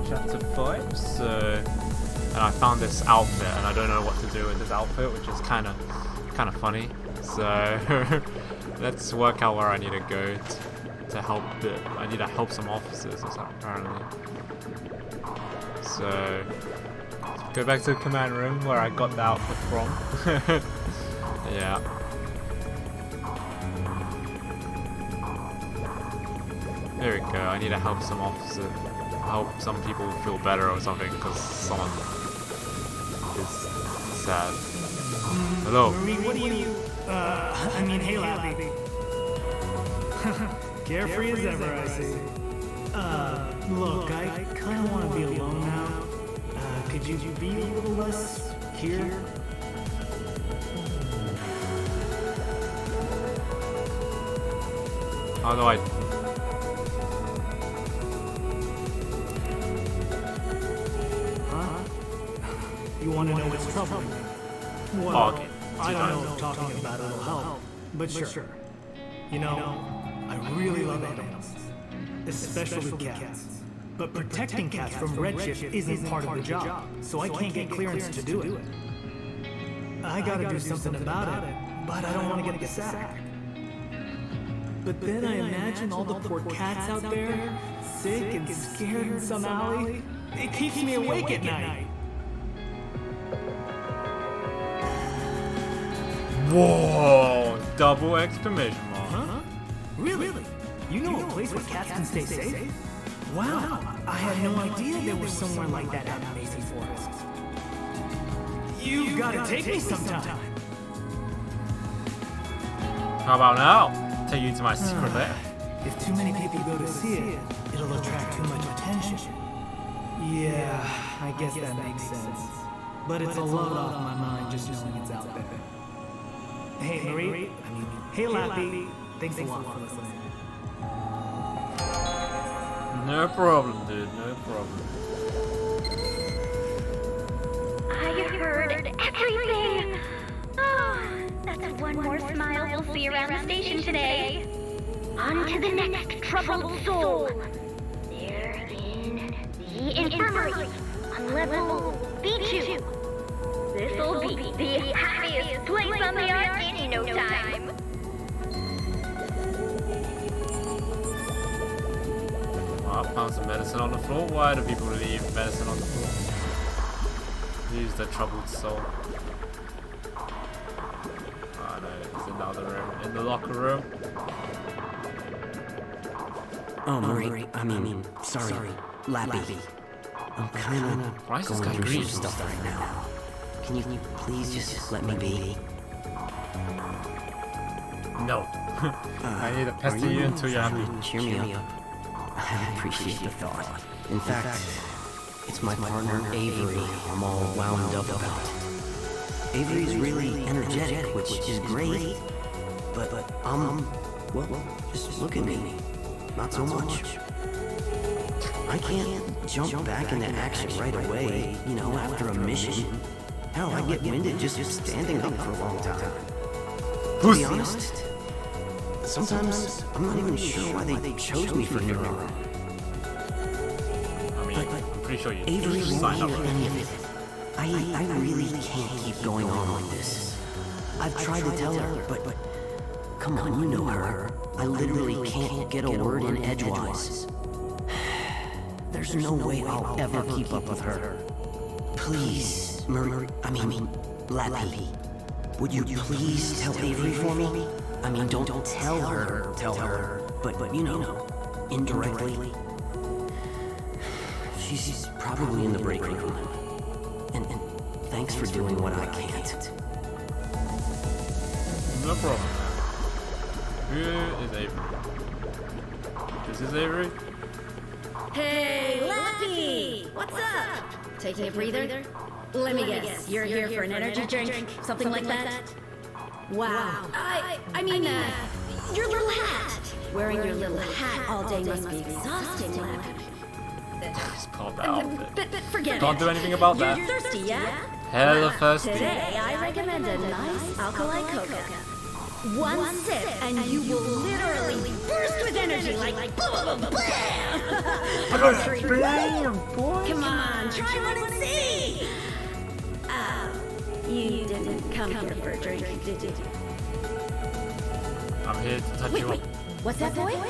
chapter 5, so... And I found this outfit, and I don't know what to do with this outfit, which is kind of funny. So let's work out where I need to go to help. I need to help some officers or something, apparently. So go back to the command room where I got the outfit from. Yeah. There we go. I need to help some officers. Help some people feel better or something because someone is sad. Hello. Marie, what do you... I mean, hey, Lappy. Carefree as ever, I see. Look, I kind of want to be alone now. Could you be a little less here? How do I... You want to know what's troubling me? Well, Oh, okay. I don't know if talking about it will help, but sure. You know, I really love animals, especially cats. But protecting cats from Redshift isn't part of the job, so I can't get clearance to do it. I gotta do something about it, but I don't want to get the sack. But then I imagine all the poor cats out there, sick and scared in some alley. It keeps me awake at night. Whoa! Double exclamation mark. Huh? Really? You know a place where cats can stay safe? Wow, I had no idea there was somewhere like that out in Mason Forest. You've got to take me sometime. How about now? Take you to my secret lair. If too many people go to see it, it'll attract too much attention. Yeah, I guess that makes sense. But it's a load off my mind just knowing it's out there. Hey, Marie. Hey, Lappy. Thanks a lot for listening. No problem, dude. No problem. I heard everything. Oh, that's one more smile we'll see around the station today. On to the next troubled soul. They're in the infirmary on level B2. This'll be the happiest place on the arcade in no time. I found some medicine on the floor. Why do people leave medicine on the floor? Use the troubled soul. Oh no, there's another room. In the locker room. Oh, Marie, sorry, Lappy. I'm kinda Why is this guy going through green? some stuff right now. Can you please just let me be? No. I need to pester you until you're happy. Cheer me up. I appreciate the thought. In fact, it's my partner Avery I'm all wound up about. Avery's really energetic, which is great. But well, just look at me. Not so much. I can't jump back into action right away, after a mission. Hell, I get winded just standing up for a long time. To be honest, sometimes I'm not even sure why they chose me for Neuron. I mean, I'm pretty sure you Avery just won't signed up hear for any it. of it. I really can't keep going on like this. I've tried to tell her, but come on, you know her. I literally can't get a word in edgewise. There's no way I'll ever keep up with her. Please, Lappy, would you please tell Avery for me? Don't tell her, but indirectly. She's probably in the break room. And thanks for doing what I can't. No problem. Who is Avery? This is Avery? Hey, Lappy! What's up? Taking a breather? Let me guess, you're here for an energy drink? Something like that? Wow. I mean, your little hat. Wearing your little hat all day must be exhausting, Lappy. Just called the outfit. But forget it. Can't do anything about that. You're thirsty, yeah? Hella thirsty. Today, I recommend a nice alkaline coca. One sip, and you will literally burst with energy like boom, boom, boom, bam! Come on, try one and see! You didn't come here for a drink, did you? I'm here to touch you up. What's that, boy?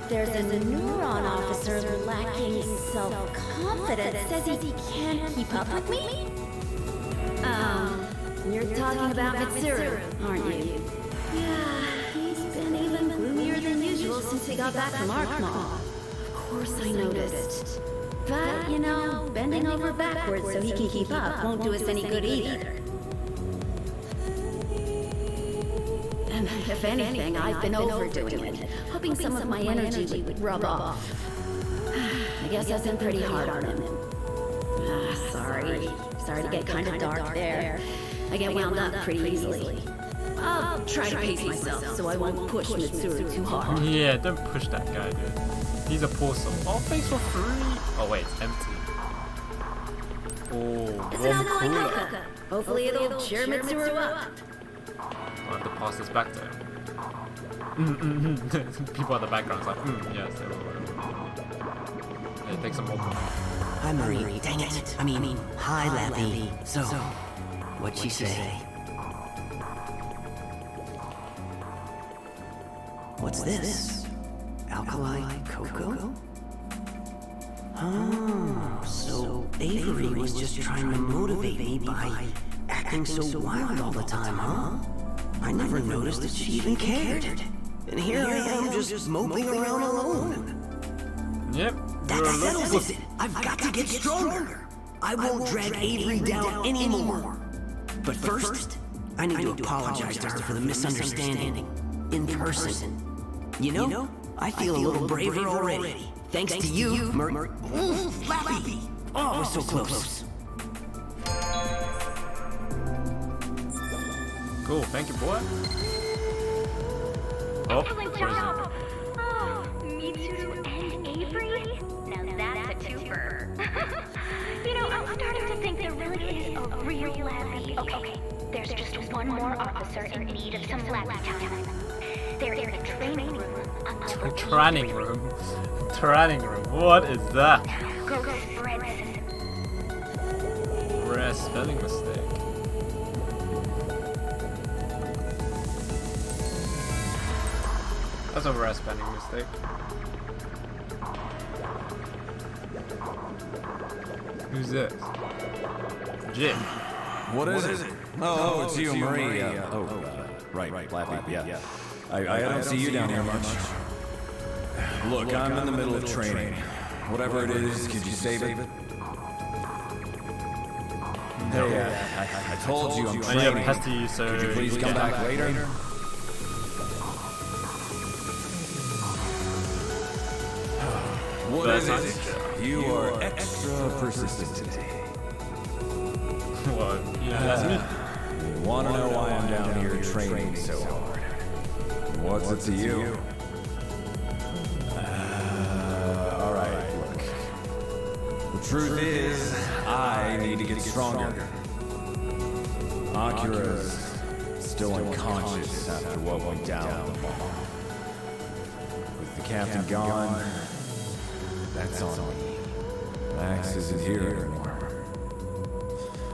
There's a Neuron officer lacking self-confidence. Says he can't keep up with me? You're talking about Mitsuru, aren't you? Yeah, he's been even gloomier than usual since he got back from Arkmall. Of course I noticed. But, you know, bending over backwards so he can keep up won't do us any good either. And if anything, I've been overdoing it, hoping some of my energy would rub off. I guess I've been pretty hard on him. Sorry to get kind of dark there. I get wound up pretty easily. I'll try to pace myself so I won't push Mitsuru too hard. Yeah, don't push that guy, dude. He's a poor soul. Oh, thanks for free. Oh wait, it's empty. Oh, It's an alkaline coca. Hopefully it'll cheer Mitsuru up. I'll have to pass this back to him. People in the background's like, yes. Hey, take some more. Hi, Marie. Dang it. I mean, hi, Lappy. So, what'd she say? What's this? Alkali cocoa? Oh, so Avery was just trying to motivate me by acting so wild all the time, huh? I never noticed that she even cared. And here I am just moping around alone. Yep. That settles it. I've got to get stronger. I won't drag Avery down anymore. But first, I need to apologize to her for the misunderstanding. In person. You know, I feel a little braver already. Thanks to you, Lappy. Oh, we're so close. Cool, thank you, boy. Oh, Excellent job! Oh, Mitsuru and Avery? Now that's a twofer. You know, I'm starting to think there really is a real Lappy. Okay, there's just one more officer in need of some Lappy time. They're in the training room. Training room? Training room, what is that? Go spread. Rare spelling mistake. That's a rare spelling mistake. Who's this? Jim. What is it? Oh, it's you, Marie. Right, Lappy, yeah. I don't see you down here much. Look, I'm in the middle of training. Whatever it is, could you save it? Hey, I told you I'm I need a training. pesty, so Could you please come back later? What is it? You are extra persistent today. What? Yeah, that's me. You want to know why I'm down here training so hard? What's it to you? Alright, look. The truth is, I need to get stronger. Akira's still unconscious after what went down. With the captain gone, that's on me. Max isn't here anymore.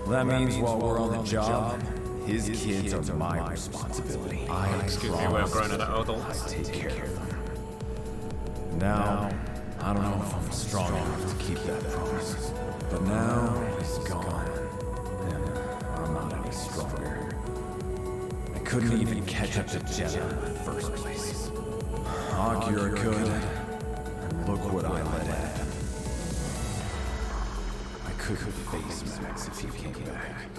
Well, that means while we're on the job, his kids are my responsibility. Excuse me, we're grown adults. I take care of them. Now, I don't know if I'm strong enough to keep that promise. But now, he's gone. And I'm not any stronger. I couldn't even catch up to Jenna in the first place. Akira could. And look what I let happen. I couldn't face Max if he came back.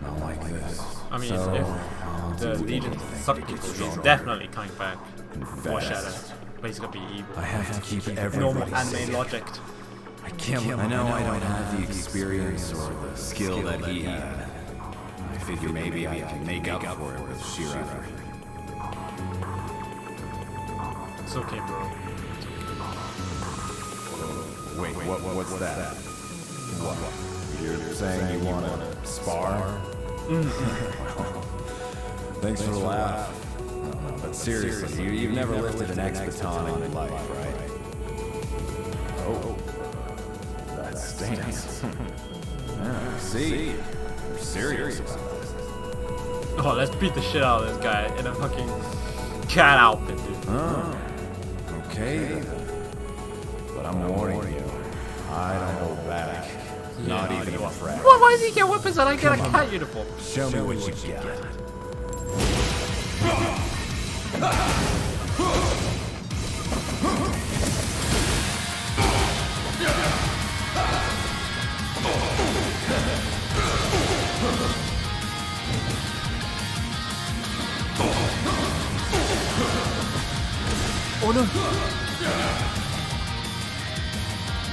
Not like this. I mean, So, if I'll the do Legion anything suck, to get he's stronger. definitely coming back. Or Fast. Shadow. But he's gonna be evil. I have to keep Normal everybody anime safe. logic. I know I don't have the experience or the skill that he had. I figure maybe I can make up for it with sheer effort. It's okay, bro. Wait, what's that? What? You're saying you want to spar? Well, Thanks for the laugh. But seriously, you've never lifted an X-baton in your life, right? Oh, that stinks. Yeah, see, you're serious about this. Oh, let's beat the shit out of this guy in a fucking cat outfit, dude. Oh, okay then. But I'm warning you, I don't hold back. Not even a fraction. Why does he get weapons and I get a cat uniform? Show me what you got. Oh no!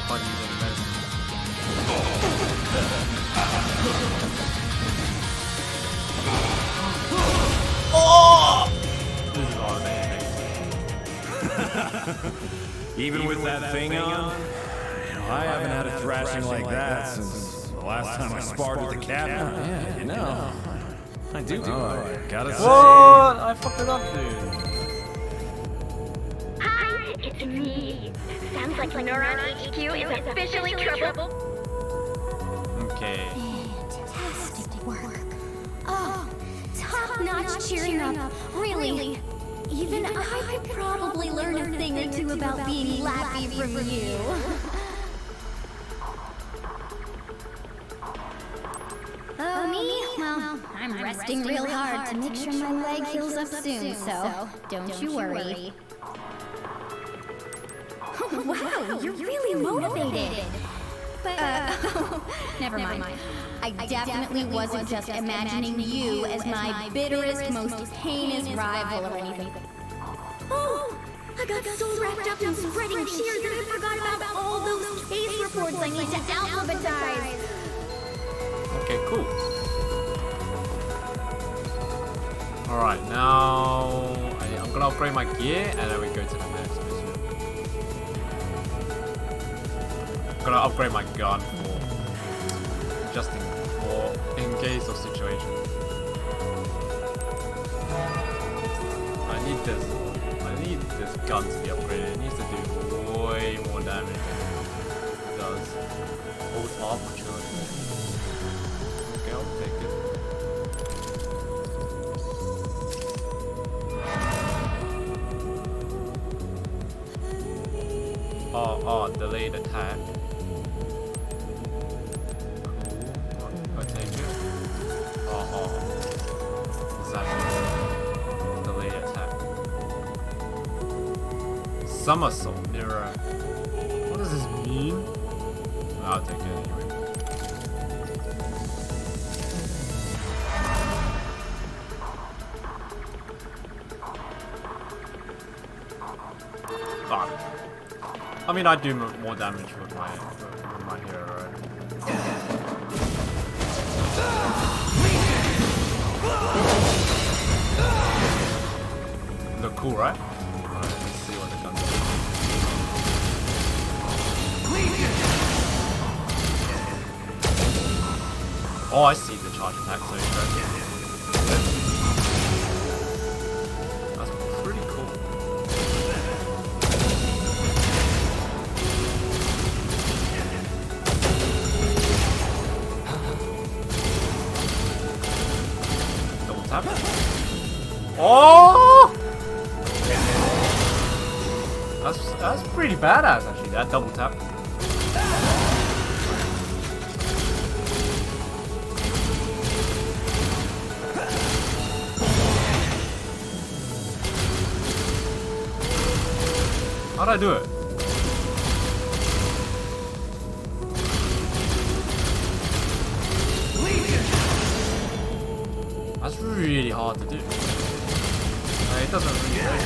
Can't use any medicine. Oh! This is all amazing. Even with that thing on, I haven't had a thrashing like that since the last time I sparred with the captain. Yeah, you know. I do. Oh, gotta say. What? I fucked it up, dude. Hi, it's me. Sounds like Neuron HQ is officially trouble. Okay. Fantastic work. Oh, top-notch cheering up. Really. Even I could probably learn a thing or two about being lappy from you. Oh, me? Well, I'm resting real hard to make sure my leg heals up soon, so don't you worry. Wow, you're really motivated. But, never mind. I definitely wasn't just imagining you as my bitterest, most heinous rival or anything. Oh, I got so wrapped up in spreading cheers that I forgot about all those case reports I need to alphabetize. Okay, cool. Alright, now I'm gonna upgrade my gear and then we go to the next mission. I'm gonna upgrade my gun for in case of situation. I need this gun to be upgraded. It needs to do way more damage than it does. Hold off, sure. Okay, I'll take it. Oh, delayed attack. Cool. I'll take it. Is that delayed attack? Somersault mirror. What does this mean? I'll take it anyway. I mean, I do more damage with my hero, right? Look cool, right? Alright, let's see what the gun does. Oh, I see the charge attack, so that's pretty cool. Oh! That's pretty badass actually, that double tap. How'd I do it? That's really hard to do. It doesn't really work.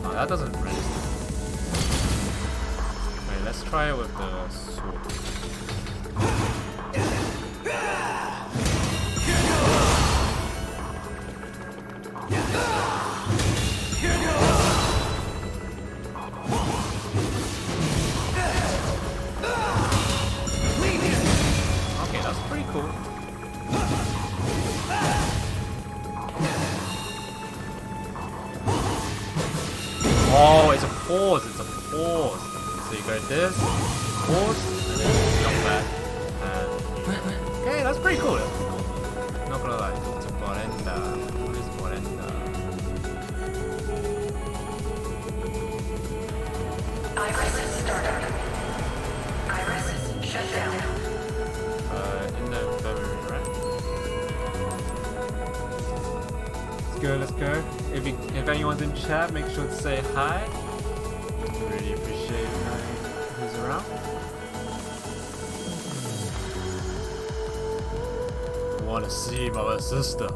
No, that doesn't register. Okay, let's try it with the sword. cool. Oh, it's a pause. It's a pause. So you go this, pause, and then jump back. And okay, that's pretty cool. That's pretty cool. Not gonna lie. It's a Borenda. What is Borenda? Iris startup. Iris shut down. In the infirmary, right? Let's go. If anyone's in chat, make sure to say hi. Really appreciate who's around. Want to see my sister?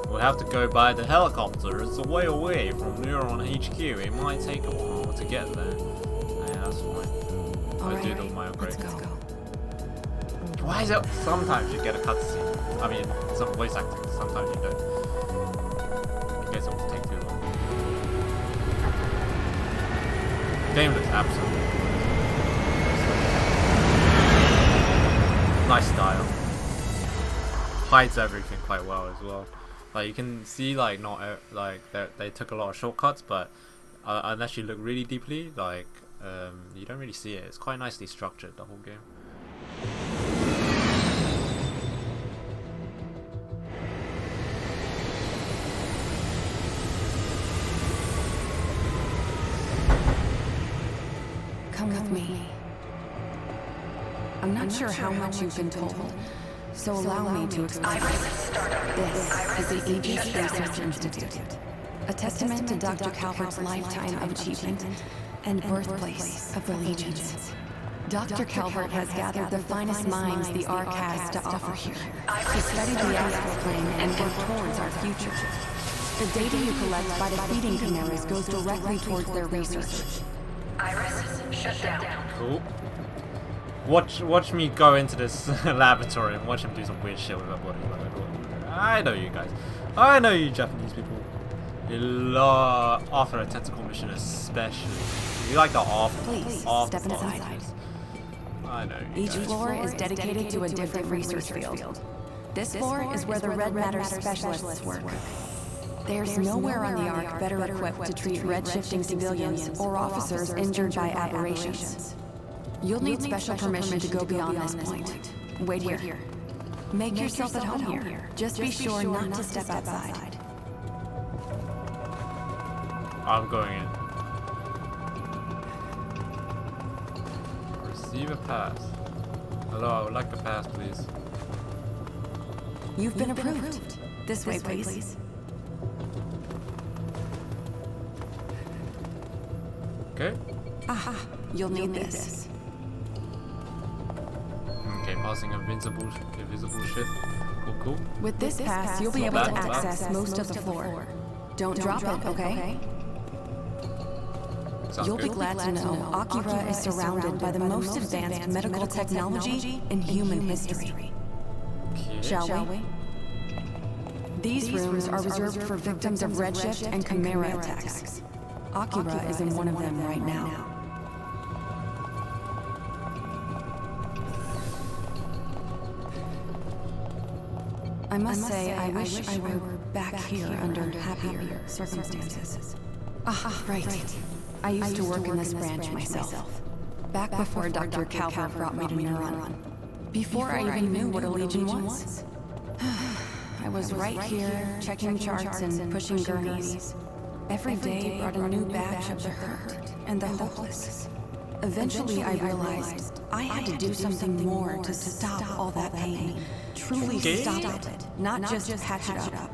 We'll have to go by the helicopter. It's a way away from Neuron HQ. It might take a while to get there. Yeah, that's fine. I do the my upgrade. Why is it sometimes you get a cutscene? I mean, some voice acting, sometimes you don't. I guess it will take too long. Game looks absolutely nice style. Hides everything quite well as well. Like you can see, like not like they took a lot of shortcuts, but unless you look really deeply, like you don't really see it. It's quite nicely structured, the whole game. Come with me. I'm not sure how much you've been told, so allow me to explain. This is the Aegis Research Institute, a testament to Dr. Calvert's lifetime of achievement and birthplace of the Legions. Dr. Calvert has gathered the finest minds the Ark has to offer here, to study the Astral Plane and work towards our future. The data you collect by defeating chimeras goes directly towards their research. Iris shut down. Cool. Watch me go into this laboratory and watch him do some weird shit with my body. I know you guys. I know you Japanese people. You love after a tentacle mission especially. You like the off Step inside. I know you Each guys. floor is dedicated to a different research field. This floor is where the red matter specialists work. There's nowhere on the Ark better equipped to treat red-shifting civilians or officers injured by aberrations. You'll need special permission to go beyond this point. Wait here. Make yourself at home here. Just be sure not to step outside. I'm going in. Receive a pass. Hello, I would like a pass, please. You've been approved. This way, please. Okay. Aha, you'll need this. Okay, passing invisible ship. Cool. With this pass, you'll be able to access most of the floor. Don't drop it, okay? Sounds You'll be good. glad to know Akira is surrounded by the most advanced medical technology in human history. Okay. Shall we? These rooms are reserved for victims of redshift and chimera attacks. Akira is in one of them right now. I must say, I wish I were back here under happier circumstances. Right. I used to work in this branch myself. Back before Dr. Calvert brought me to Neuron. Before I even knew what a Legion was. I was right here, checking charts and pushing gurneys. Every day brought a new batch of the hurt and the hopeless. Eventually I realized I had to do something more to stop all that pain. Truly stop it, not just patch it up.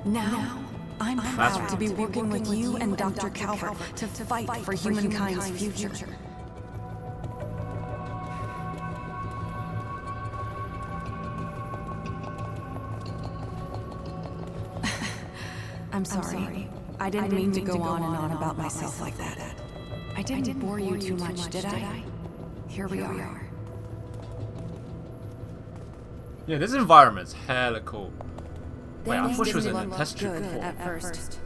Now, I'm proud to be working with you and Dr. Calvert to fight for humankind's future. I'm sorry. I didn't mean to go on and on about myself like that. I didn't bore you too much, did I? Here we are. Yeah, this environment's hella cool. Wait, I thought she was in a test tube before. At first.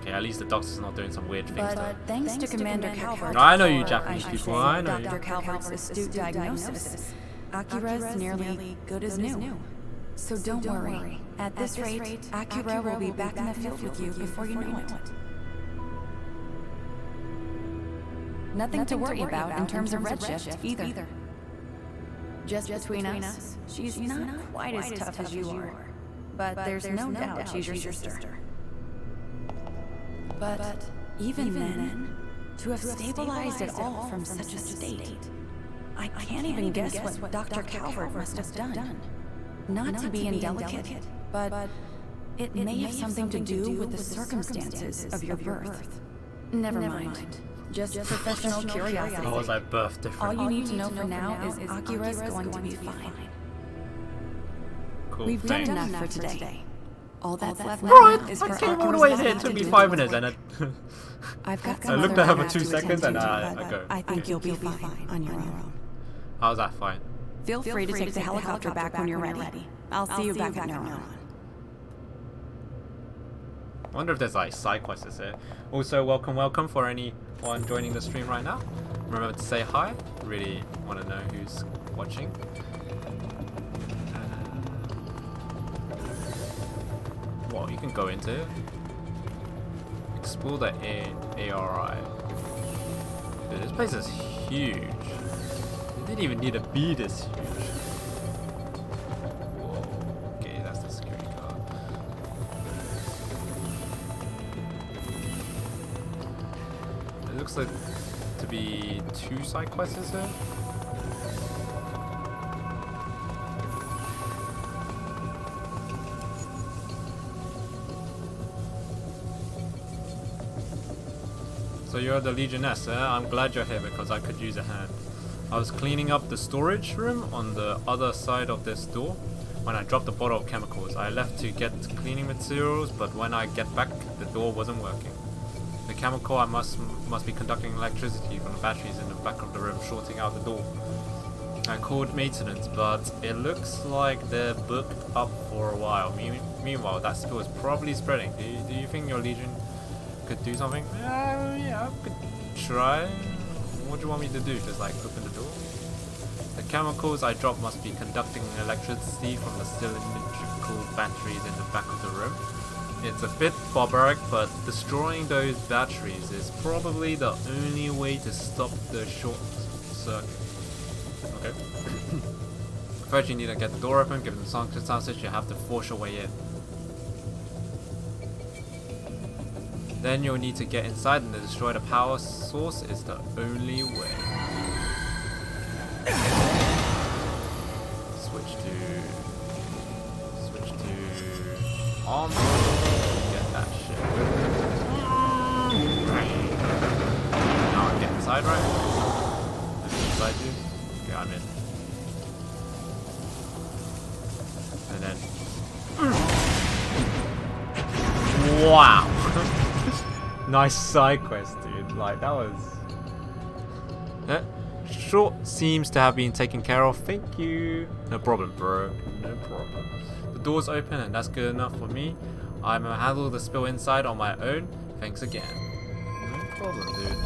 Okay, at least the doctor's not doing some weird things though. But thanks to Commander Calvert, No, I know you Japanese people, I know you. Dr. Calvert's astute diagnosis, Akira's nearly good as new. So don't worry. At this rate, Akira will be back in the field with you before you know it. Nothing to worry about in terms of Redshift either. Just between us, she's not quite as tough as you are. But there's no doubt she's your sister. But even then, to have stabilized it all from such a state, I can't even guess what Dr. Calvert must have done. Not to be indelicate, but it may have something to do with the circumstances of your birth. Never mind. Just professional curiosity. How was I birthed different? All you need to know for now is Akira's going to be fine. Cool, We've done thanks. enough for today. All that's left Right, now is I for came all the Akira's way lab here. It to took me do 5 its minutes and work. I've got I looked other at her for labs 2 to seconds attend and to, I but go. I think you'll be fine on your own. How's that fine? Feel free to take the helicopter back when you're ready. I'll see you back at Neuron. I wonder if there's like side quests here. Also, welcome for anyone joining the stream right now. Remember to say hi. Really want to know who's watching. Well, you can go into it. Explore the ARI. Dude, this place is huge. It didn't even need to be this huge. Whoa. Okay, that's the security guard. It looks like to be 2 side quests here. So you're the Legioness, eh? I'm glad you're here because I could use a hand. I was cleaning up the storage room on the other side of this door when I dropped a bottle of chemicals. I left to get cleaning materials, but when I get back, the door wasn't working. The chemical I must be conducting electricity from the batteries in the back of the room, shorting out the door. I called maintenance, but it looks like they're booked up for a while. Meanwhile, that spill is probably spreading. Do you think your Legion could do something? Yeah, I could try. What do you want me to do? Just like open the door? The chemicals I dropped must be conducting electricity from the cylindrical batteries in the back of the room. It's a bit barbaric, but destroying those batteries is probably the only way to stop the short circuit. Okay. First you need to get the door open, given the circumstances you have to force your way in. Then you'll need to get inside and destroy the power source is the only way. Switch to arm. Get that shit. Now I get inside, right? Is it inside you? Okay, I'm in. And then wow. Nice side quest, dude. Like, that was... Short seems to have been taken care of. Thank you. No problem, bro. No problem. The door's open and that's good enough for me. I'm gonna handle the spill inside on my own. Thanks again. No problem, dude.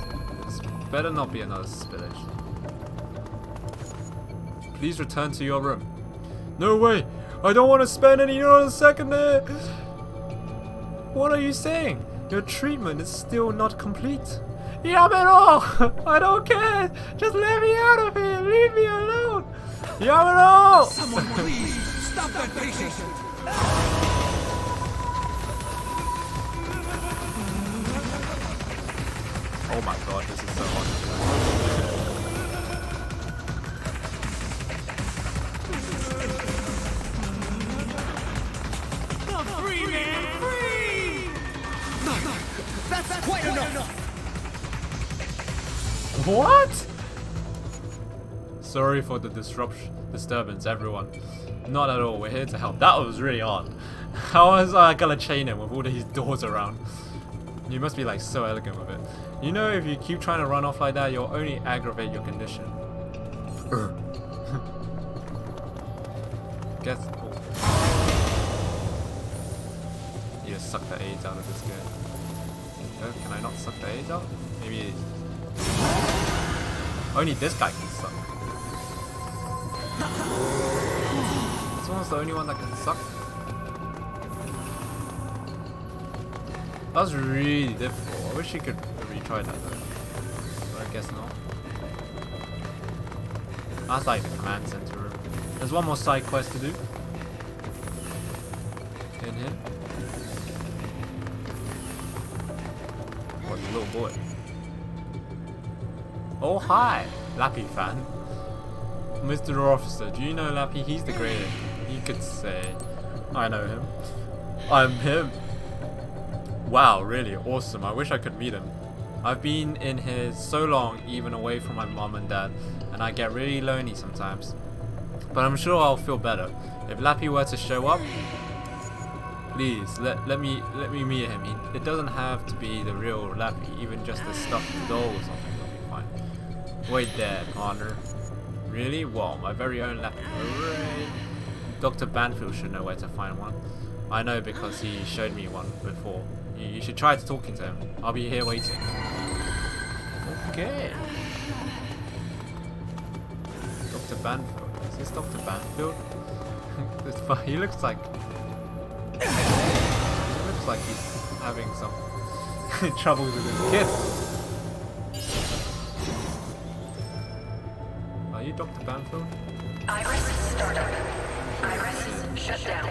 This better not be another spillage. Please return to your room. No way! I don't want to spend any other second there! What are you saying? Your treatment is still not complete. Yamero! I don't care! Just let me out of here! Leave me alone! Yamero! Someone please! Stop that patient! Oh my god, this is so hot. Free, man! Free! That's quite enough! What? Sorry for the disturbance, everyone. Not at all, we're here to help. That was really odd. How was I gonna chain him with all these doors around? You must be like so elegant with it. You know, if you keep trying to run off like that, you'll only aggravate your condition. Guess. Oh. You just suck the AIDS out of this guy. Can I not suck the A's out? Maybe only this guy can suck. This one's the only one that can suck. That was really difficult. I wish you could retry that though. But I guess not. That's like the command center room. There's one more side quest to do. In here. What's the little boy? Oh hi! Lappy fan. Mr. Officer, do you know Lappy? He's the greatest. You could say, I know him. I'm him. Wow, really awesome. I wish I could meet him. I've been in here so long, even away from my mom and dad, and I get really lonely sometimes. But I'm sure I'll feel better. If Lappy were to show up, please let me meet him. It doesn't have to be the real Lappy, even just a stuffed doll or something will be fine. Wait there, partner. Really? Well, my very own Lappy. Hooray! Dr. Banfield should know where to find one. I know because he showed me one before. You should try talking to him. I'll be here waiting. Okay. Dr. Banfield. Is this Dr. Banfield? He looks like he's having some troubles with his kids. Are you Dr. Banfield? Iris startup. Iris shut down.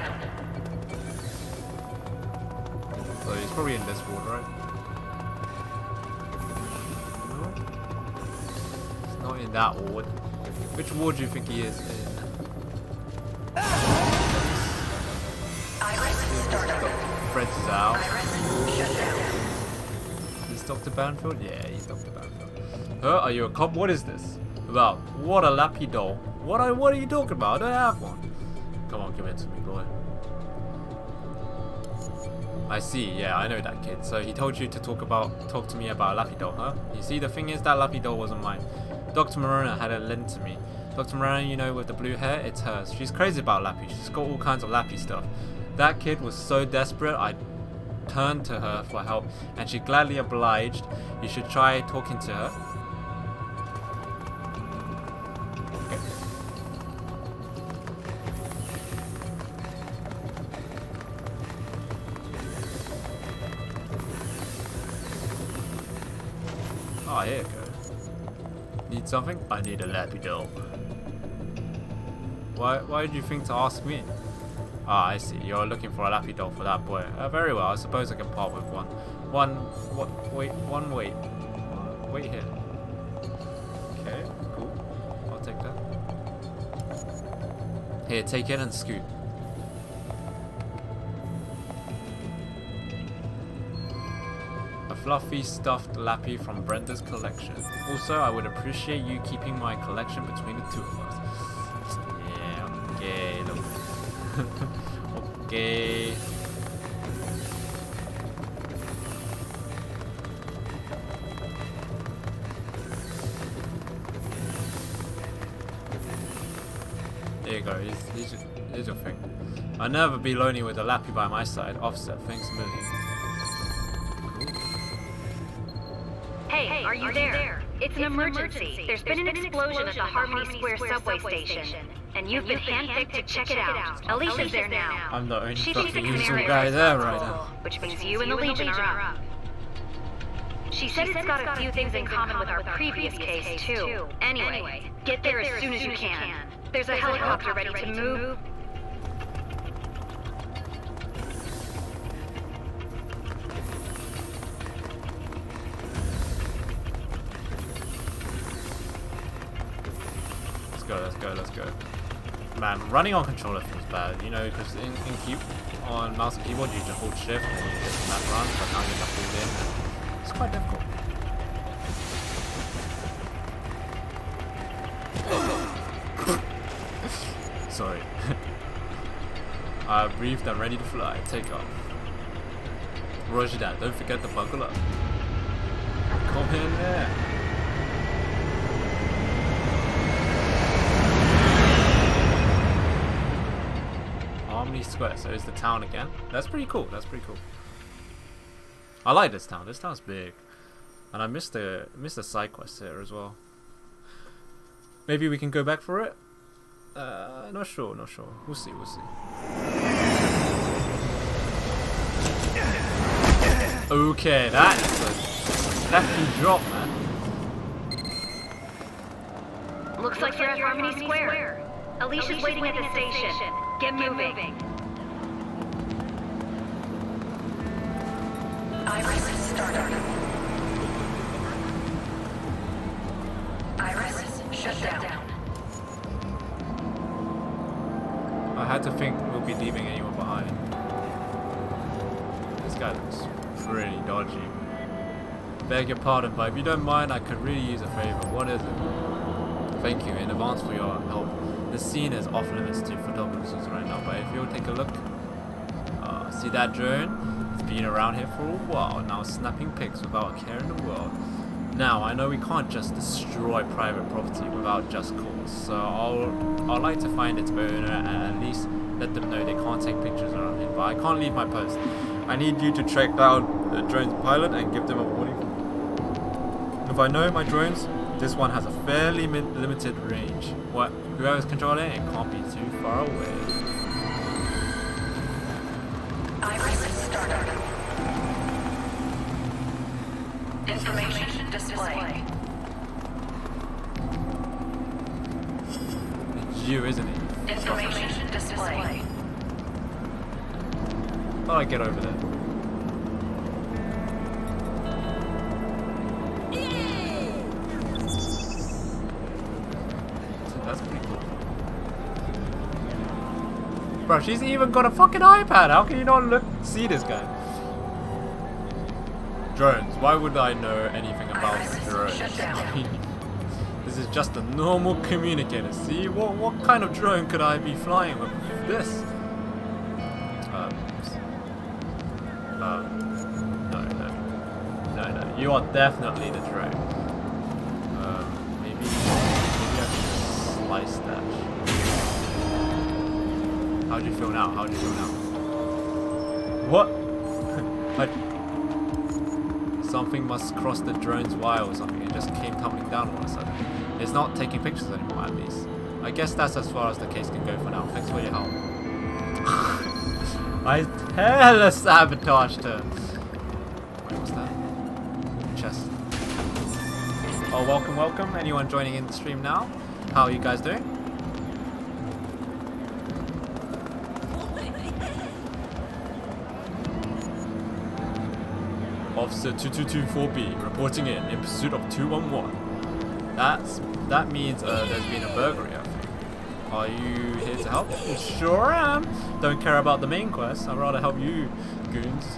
So he's probably in this ward, right? No? He's not in that ward. Which ward do you think he is in? Iris startup. Fred's out. Iris shut down. He's Dr. Banfield? Yeah, he's Dr. Banfield. Are you a cop? What is this? About what a Lappy doll. What are you talking about? I don't have one. Come on, give it to me, boy. I see, yeah, I know that kid. So he told you to talk to me about a Lappy doll, huh? You see, the thing is that Lappy doll wasn't mine. Dr. Morona had it lent to me. Dr. Morona, you know, with the blue hair, it's hers. She's crazy about Lappy. She's got all kinds of Lappy stuff. That kid was so desperate, I turned to her for help, and she gladly obliged. You should try talking to her. Okay. Oh, here you go. Need something? I need a Lappy doll. Why did you think to ask me? Ah, I see. You're looking for a Lappy doll for that boy. Very well. I suppose I can part with one. Wait here. Okay, cool. I'll take that. Here, take it and scoot. A fluffy stuffed Lappy from Brenda's collection. Also, I would appreciate you keeping my collection between the two of us. Yeah, okay, look. Okay. There you go, here's your thing. I'll never be lonely with a Lappy by my side. Offset, thanks a million. Hey, are you there? It's an emergency. There's been an explosion at the Harmony Square subway station, and you've been handpicked to check it out. Alicia's there now. I'm the only She thinks the fucking useful Canary guy is there right responsible, now. which means you and the Legion are up. She said it's got a few things in common with our previous case, too. Anyway, get there as soon as you can. There's a helicopter ready to move. Let's go. Man, running on controller feels bad, you know, because on mouse and keyboard you just hold shift and you just run, but now you have to hold in. It's quite difficult. Sorry. Briefed and ready to fly. Take off. Roger that. Don't forget to buckle up. Come in there. Harmony Square, so it's the town again. That's pretty cool. I like this town. This town's big, and I missed the side quest here as well. Maybe we can go back for it. Not sure. We'll see. Okay, that is a hefty drop, man. Looks like you're at Harmony Square. Alicia's waiting at the station. Get moving. Iris started. Iris shut down. I had to think we'll be leaving anyone behind. This guy looks pretty dodgy. Beg your pardon, but if you don't mind, I could really use a favor. What is it? Thank you in advance for your help. The scene is off limits to photographers right now, but if you'll take a look, see that drone? It's been around here for a while, now snapping pics without a care in the world. Now, I know we can't just destroy private property without just cause, so I'd like to find its owner and at least let them know they can't take pictures around here, but I can't leave my post. I need you to track down the drone's pilot and give them a warning. If I know my drones, this one has a fairly limited range. Whoever's controlling it can't be too far away. Iris started. Information display. It's you, isn't it? Information display. Thought I'd get over there. That's pretty cool. Bro, she's even got a fucking iPad. How can you not see this guy? Drones. Why would I know anything about drones? This is just a normal communicator. See, what kind of drone could I be flying with this? No. You are definitely the drone. Maybe I can slice that. How do you feel now? What? Something must cross the drone's wire or something. It just came tumbling down all of a sudden. It's not taking pictures anymore, at least. I guess that's as far as the case can go for now. Thanks for your help. I hella sabotaged her. Wait, what's that? Chest. Oh, welcome. Anyone joining in the stream now? How are you guys doing? Officer 2224B reporting in pursuit of 211. That means there's been a burglary, I think. Are you here to help? Sure am. Don't care about the main quest. I'd rather help you, goons.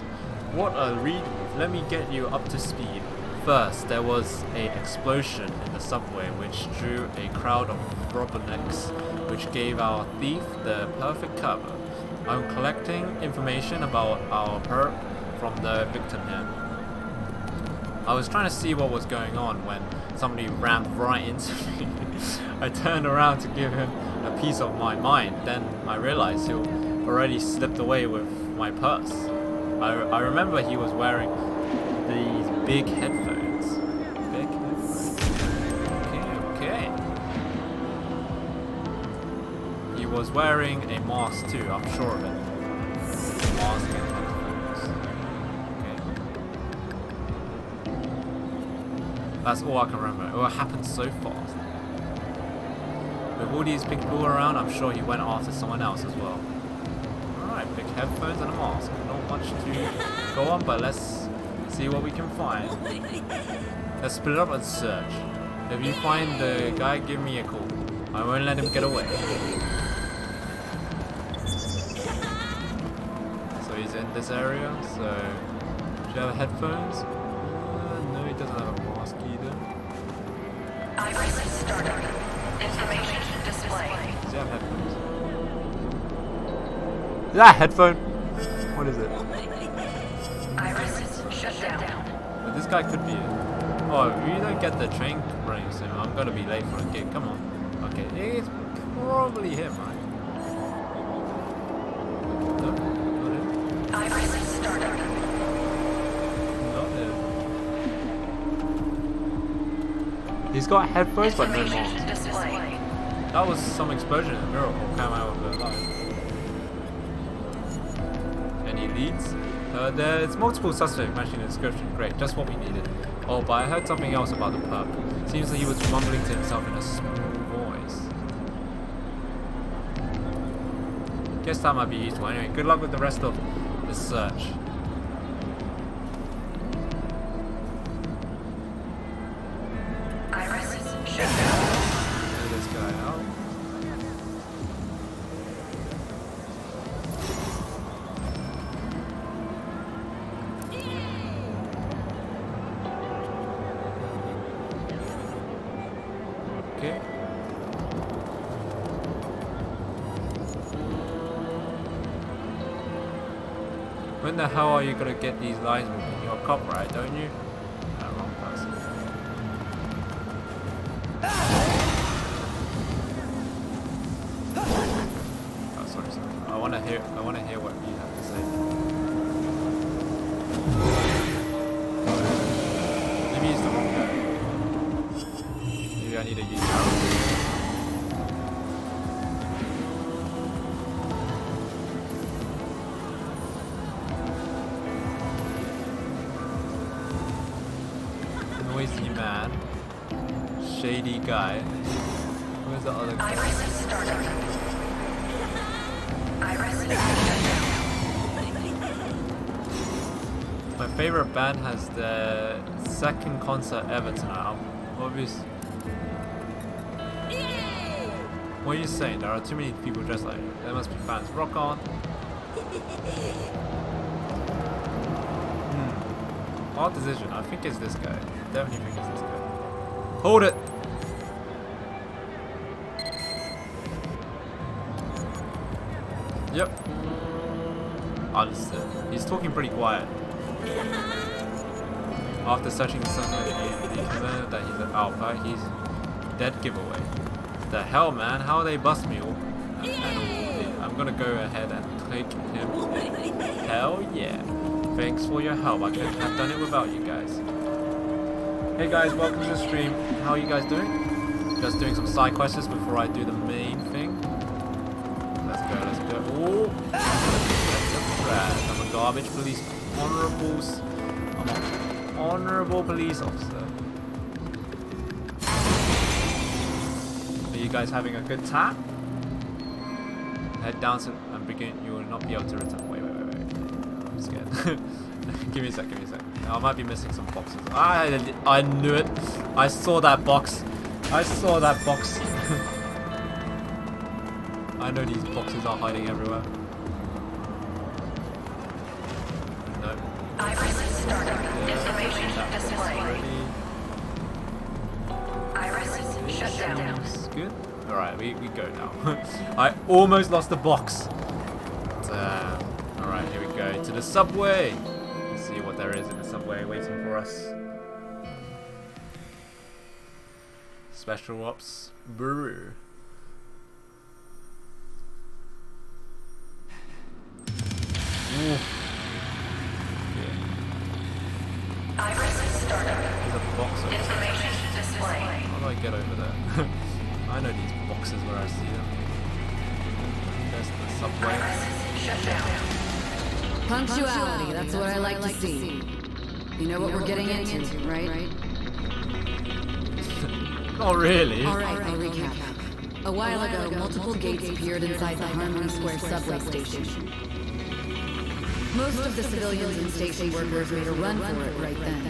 What a read. Let me get you up to speed. First, there was an explosion in the subway which drew a crowd of robbernecks, which gave our thief the perfect cover. I'm collecting information about our perp from the victim here. I was trying to see what was going on when somebody rammed right into me. I turned around to give him a piece of my mind, then I realized he already slipped away with my purse. I remember he was wearing these big headphones. Okay. He was wearing a mask too, I'm sure of it. Mask and headphones. Okay. That's all I can remember. It all happened so fast. With all these big people around, I'm sure he went after someone else as well. Alright, big headphones and a mask. Not much to go on, but let's see what we can find. Let's split up and search. If you find the guy, give me a call. I won't let him get away. So he's in this area, so... Do you have headphones? No, he doesn't have a mask either. Iris started. Information display. Does he have headphones? Is that a headphone? What is it? Iris shut down. But this guy could be it. Oh, if you don't get the train running soon, I'm gonna be late for a gig. Come on. Okay, it's probably him, right? No, not him. Iris started. He's got headphones, but no Information more. display. That was some explosion in the mirror hole came out of the light. Any leads? There's multiple suspects matching the description. Great, just what we needed. Oh, but I heard something else about the perp. Seems that he was mumbling to himself in a small voice. Guess that might be useful. Anyway, good luck with the rest of the search. Iris, shut down. Get this guy out. Okay. When the hell are you gonna get these lines moving? You're a cop, right? Don't you? No, wrong person. Oh, sorry. I wanna hear what you have to say. Maybe he's the wrong guy. Maybe I need to use arrows. Noisy man. Shady guy. Where's the other guy? Iris started. Iris shut down. My favorite band has the second concert ever tonight. Obviously. What are you saying? There are too many people dressed like you. There must be fans. Rock on. Hard decision. I think it's this guy. Definitely think it's this guy. Hold it! Yep. Understood. He's talking pretty quiet. After searching the suspect, he confirmed that he's an alpha. He's dead giveaway. The hell, man? How they bust me all? I'm gonna go ahead and take him. Hell yeah. Thanks for your help. I couldn't have done it without you guys. Hey guys, welcome to the stream. How are you guys doing? Just doing some side quests before I do the main thing. Let's go, let's go. Oh! I'm a garbage police. I'm an honorable police officer. Are you guys having a good time? Head down and begin. You will not be able to return. Wait. I'm scared. Give me a sec. I might be missing some boxes. I knew it. I saw that box. I know these boxes are hiding everywhere. No. Iris started. Information display. Iris shut down. Good. Alright, we go now. I almost lost the box. Alright, here we go. To the subway. Let's see what there is in the subway waiting for us. Special Ops Bureau. Iris started. There's a box over there. Information display. How do I get over there? I know these boxes where I see them. There's the subway. Iris shut down. Punctuality, that's what I like to see. You know what we're getting into, right? Not really. Alright, I'll recap. A while ago, multiple gates appeared inside the Harmony Square subway station. Most of the civilians and station workers made a run for it right then.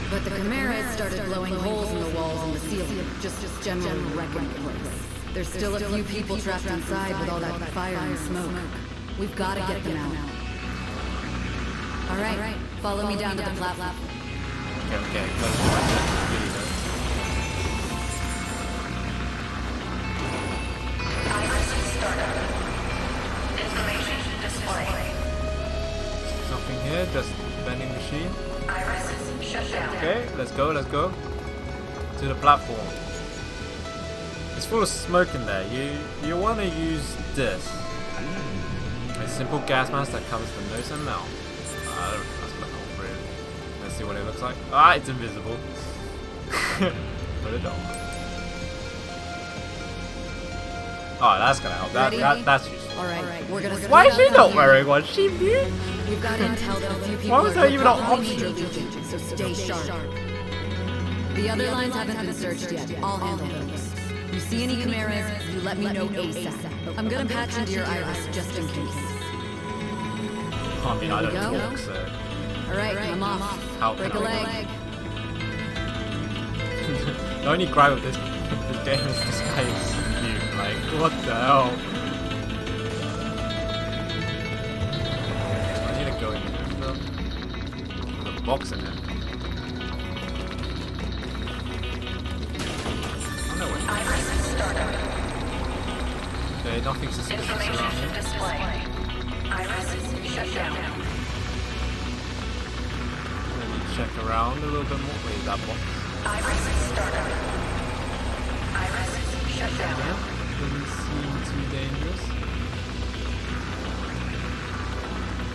But the Chimeras started blowing holes in the walls and the ceiling, just generally wrecking the place. There's still a few people trapped inside with all that fire and smoke. We've got to get them out. Alright, follow me down to the platform. Okay. Iris started. Information display. Nothing here, just vending machine. Iris shut down. Okay, let's go. To the platform. It's full of smoke in there. You want to use this. A simple gas mask that covers the nose and mouth. That's not really. Let's see what it looks like. It's invisible. But it don't. Oh, that's gonna help. That's useful. Alright, we're gonna Why is she not wearing one? She mute? We've got intel that a few people Why was that even an probably need option? your legion, so stay sharp. The other lines haven't been searched yet. I'll handle those. You see any chimeras, you let me know ASAP. I'm gonna patch into your iris just in case. I mean, I Here we don't go. talk, so... Alright, I'm off. How Break a can I- leg. The only gripe with this game is this guy is mute. Like, what the hell? I need to go in here stuff. There's a box in it. Oh no, wait. Okay, nothing suspicious around Information here. display. Iris shut down. Let me check around a little bit more. Wait, that box. Iris startup. Iris shut down. Yeah, doesn't seem too dangerous.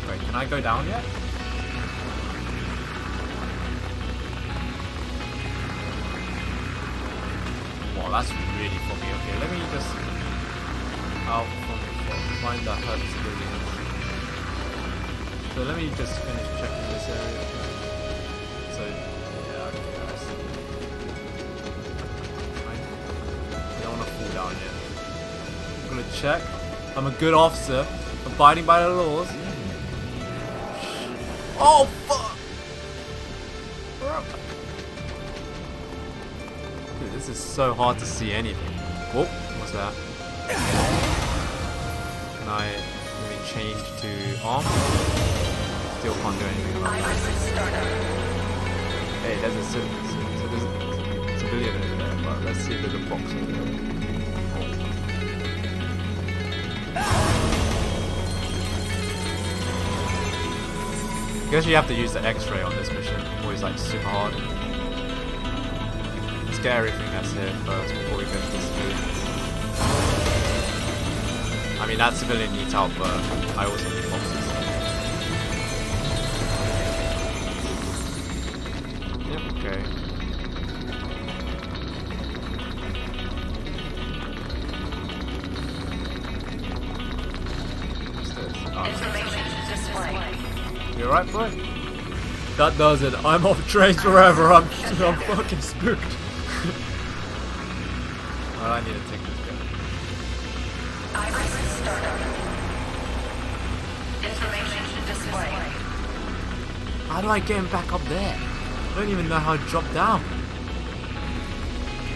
Wait, can I go down yet? Wow, that's really foggy. Okay, let me just out from find the hut civilians. So let me just finish checking this area. So yeah, okay, I see. I don't want to fall down yet. I'm gonna check. I'm a good officer, abiding by the laws. Oh fuck! Dude, this is so hard to see anything. Whoa, what's that? Can I let me change to arm? Still can't do anything about it. Hey, there's a civilian over there, but let's see if there's a box over there. I guess you have to use the X-ray on this mission, always like super hard. Let's get everything that's here first before we go to the civilian. I mean, that civilian needs help, but I also need boxes. Yep, okay. What's this? Oh. Information display. You alright, bro? That does it. I'm off trains forever. I'm fucking spooked. Well, I need to take this guy. Iris startup. Information display. How do I get him back up there? I don't even know how to drop down.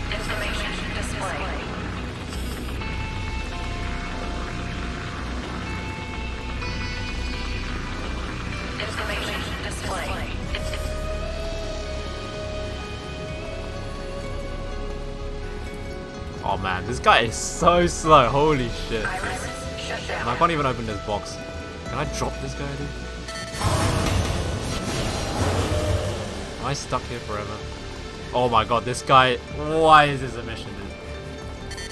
Information display. Information display. Oh man, this guy is so slow. Holy shit. Iris shut And I down. can't even open this box. Can I drop this guy, dude? Am I stuck here forever? Oh my god, this guy. Why is this a mission, dude?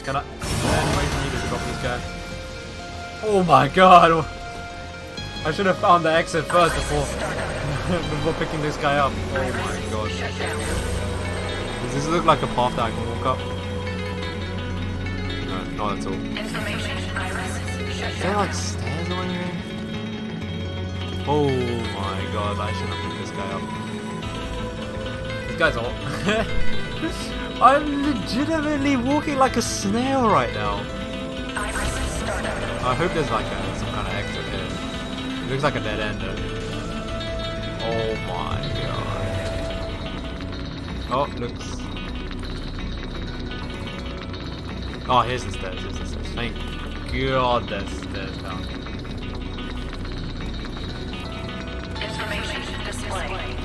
Can I? Is there any way for me to drop this guy? Oh my god. I should have found the exit first before picking this guy up. Oh my god. Does this look like a path that I can walk up? No, not at all. Information Iris shut Is there down. like stairs or anything? Oh my god, I shouldn't have picked this guy up. This guy's all... I'm legitimately walking like a snail right now. Iris startup. I hope there's like some kind of exit here. It looks like a dead end though. Oh my god. Oh, looks... Oh, here's the stairs, here's the stairs. Thank god there's stairs down here. Information display.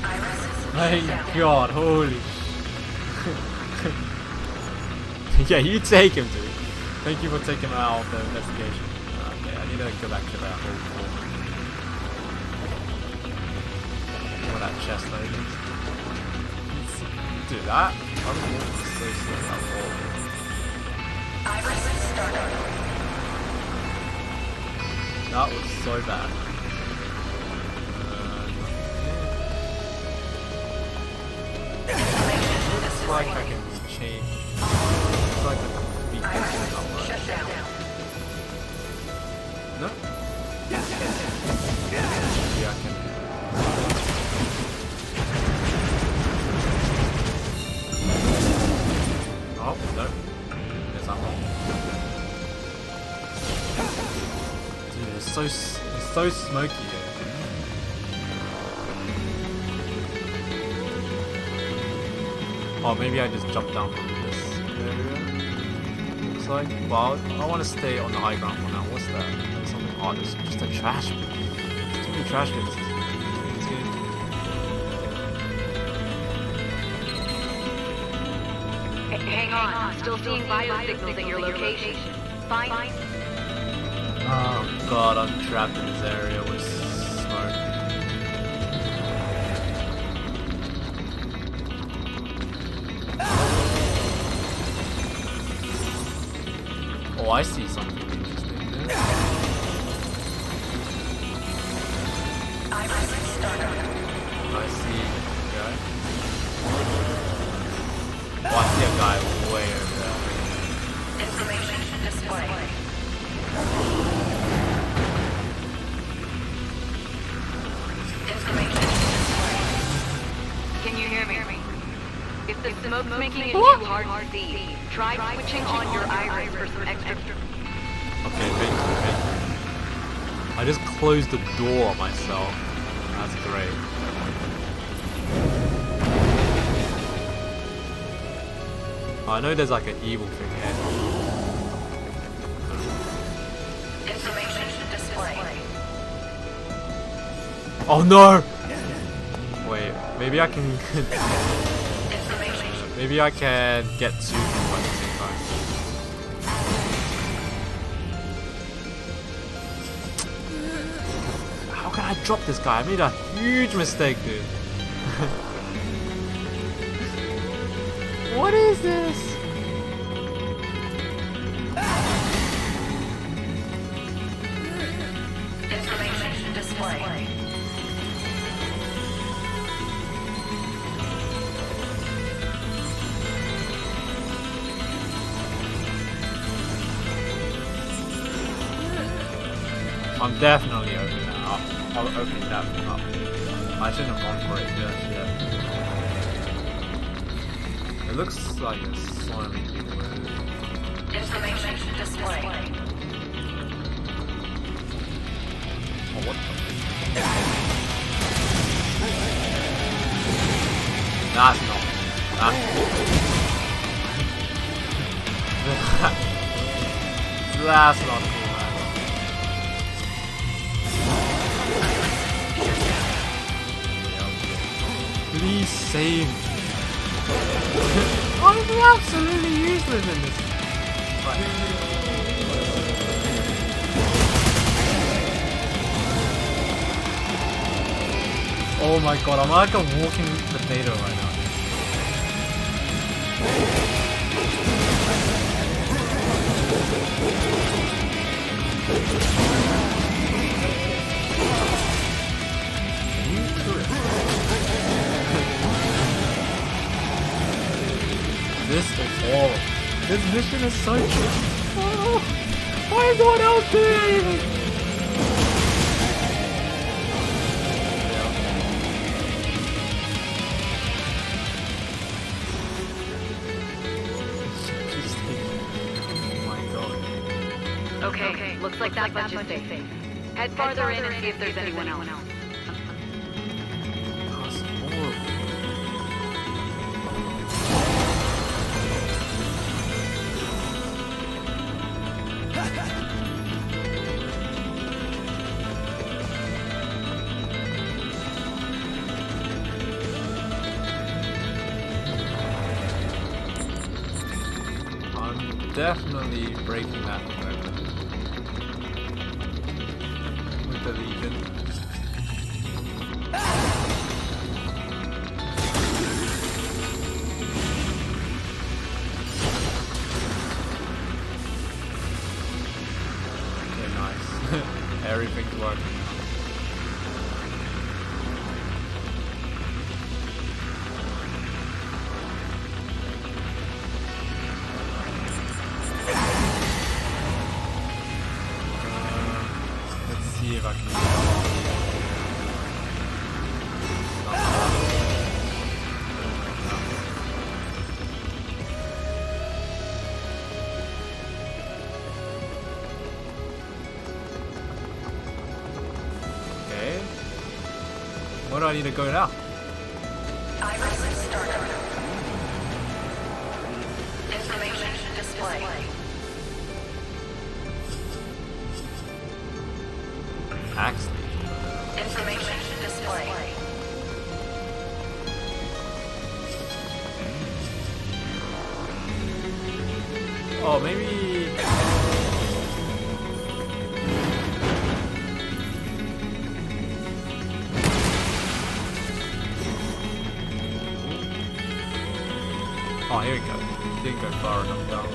Iris Thank god, holy yeah, you take him, dude. Thank you for taking him out of the investigation. Okay, I need to go back to that whole floor. Where that chest load is. Dude, that... I was walking so slow that wall. Iris startup. That was so bad. like I can change. It's like a complete number. Shut down. No? Maybe I can. Oh, no. There's that one. Dude, it's so smoky here. Oh, maybe I just jumped down from this area. Looks like. Well, I want to stay on the high ground for now. What's that? That's something odd. It's just a trash bin. There's too many trash bins. It's good. Hang on. Still seeing biosignals in your location. Fine. Oh god, I'm trapped in this area with smoke. Oh, I see something interesting there. I see a guy. Oh, I see a guy way over there. Information display. Information display. Can you hear me? If the smoke's making it too hard to see, try switching on your iris for some extra. Okay, thank you. I just closed the door on myself. That's great. Oh, I know there's like an evil thing here. Information display. Oh no! Wait, maybe I can. Maybe I can get two people at the same time. How can I drop this guy? I made a huge mistake, dude. What is this? Information display. I'm definitely opening that up. I'll open that up. I shouldn't have gone for it just yet. It looks like there's so many people there. Information display. Oh, what the? That's not. That's not cool, man. Please save me. I'm absolutely useless in this. Right. Oh my god, I'm like a walking potato right now. This is horrible. This mission is so cheap. Oh, why is no one else doing anything? Okay, looks like that bunch is safe. Head farther in and see if there's anyone else. That's horrible. I'm definitely breaking that open with the Legion. Okay, nice. Everything's working. I need to go now? Iris startup. Information display. Actually. Information display. Oh, maybe. Oh, here we go. Didn't go far enough down.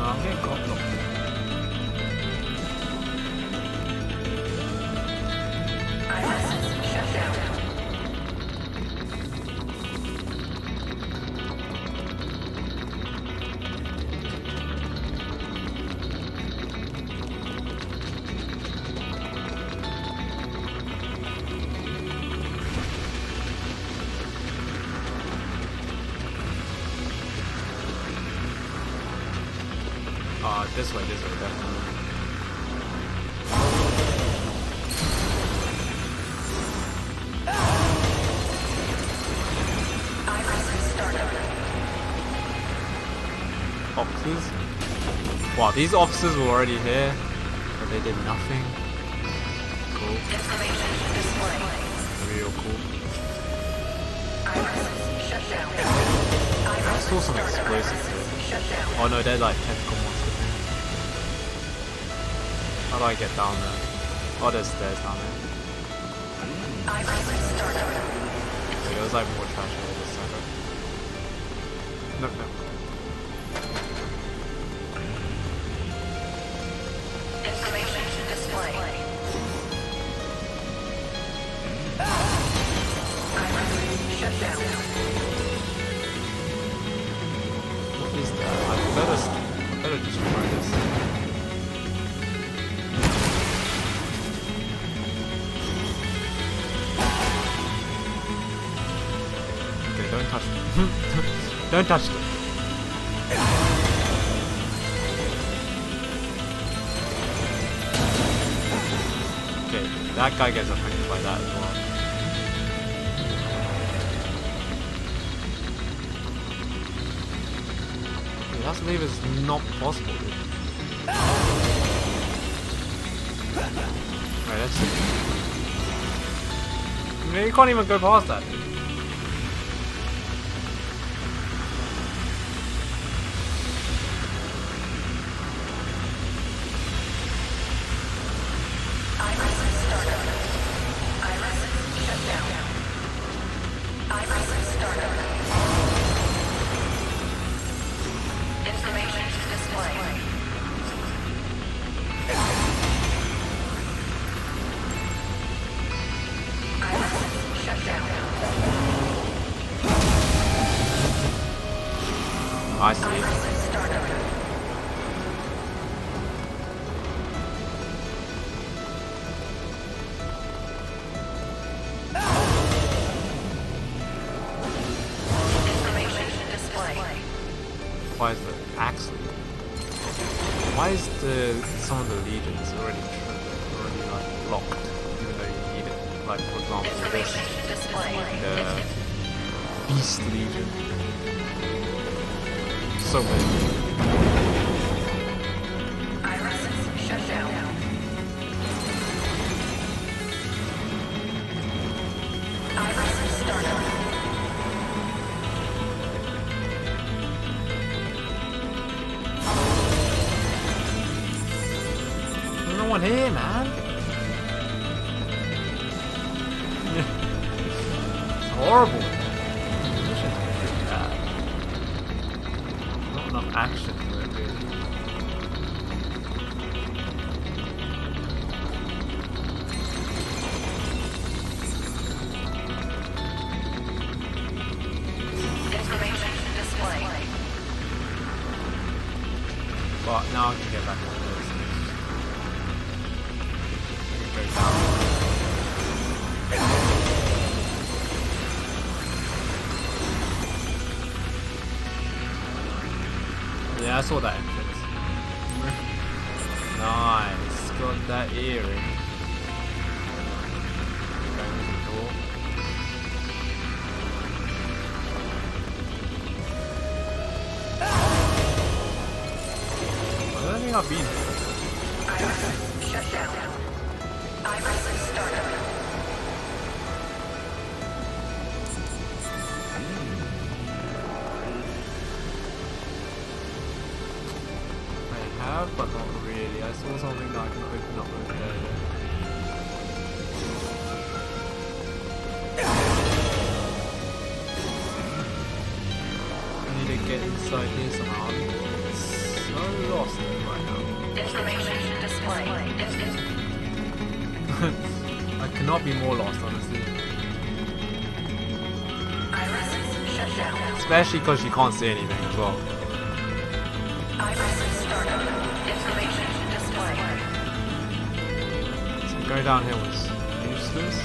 I'm getting caught up. Iris shut down. This way, definitely. Officers? Wow, these officers were already here, but they did nothing. Cool. Information display. Real cool. Iris shut down. I saw some explosives here. Shut down. Oh no, they're like tentacle monster things. How do I get down there? Oh, there's stairs down there. Iris startup. Okay, there was like more trash on this side. No. Information display. Iris shut down. What is that? I better just try this. Okay, don't touch it. Don't touch it. Okay, that guy gets affected by that as well. Last leave is not possible, dude. Alright, let's see. I mean, you can't even go past that, dude. Iris startup. Iris shut down. Iris startup. Information display. Iris shut down. I see. Iris startup. Information display. Why is the actually? Why is some of the legions already like locked, even though you need it? Like for example, this Information display. the Beast Legion. So many. Iris shut down. Iris startup. There's no one here, man. It's horrible. Mission's pretty bad. Not enough action to it, really. Information display. But now I can get back on those things. I can go down. Yeah, I saw that entrance. that earring. I don't think I've been here. Iris, shut down. Iris, startup. I have, but not really. I saw something that I can open up over there. I need to get inside here somehow. I'm so lost right now. Information display. I cannot be more lost, honestly. Iris, shut down. Especially because you can't see anything as well. Iris, startup. Information display. So going down here was useless.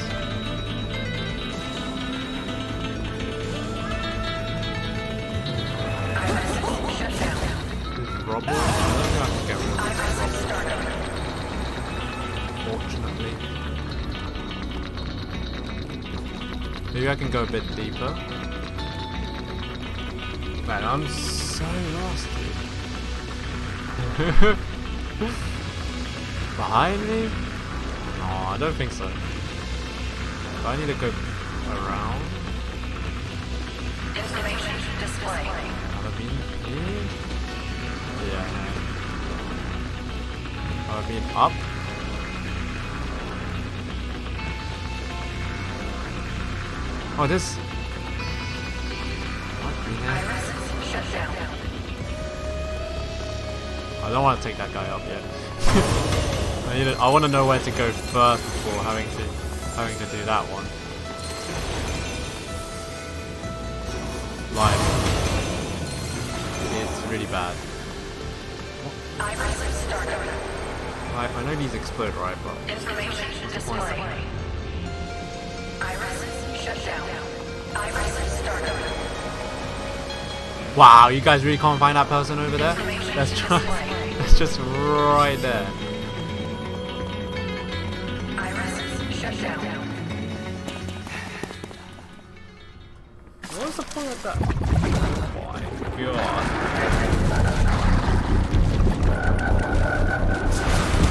Iris, shut down. There's rubble. I don't think I can get rid of this Iris, startup. fortunately. Maybe I can go a bit deeper. Man, I'm so lost, dude. Behind me? No, I don't think so. Do I need to go around? Information display. Have I been here? Yeah. Have I been up? Oh, this. What? Been here? Iris, shut down. I don't want to take that guy up yet. I want to know where to go first before having to do that one. Like, it's really bad. Iris, startup. Like, I know these explode, right? But Information display. Iris, shut down. Iris, startup. wow, you guys really can't find that person over there? That's just right there. Iris, shut down. What's the point of that? Oh my god.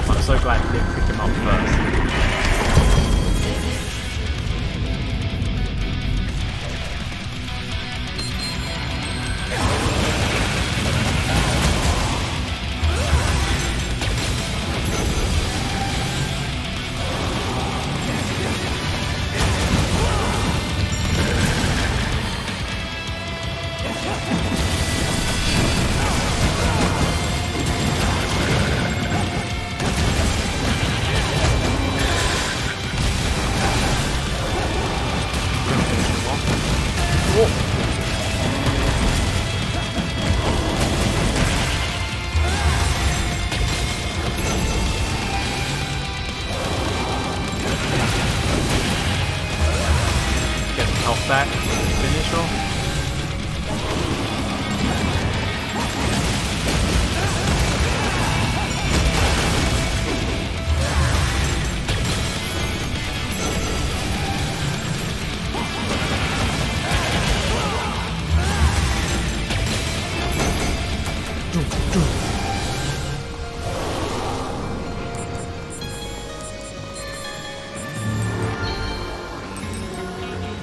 I'm so glad you didn't pick him up first. Health back, finish off.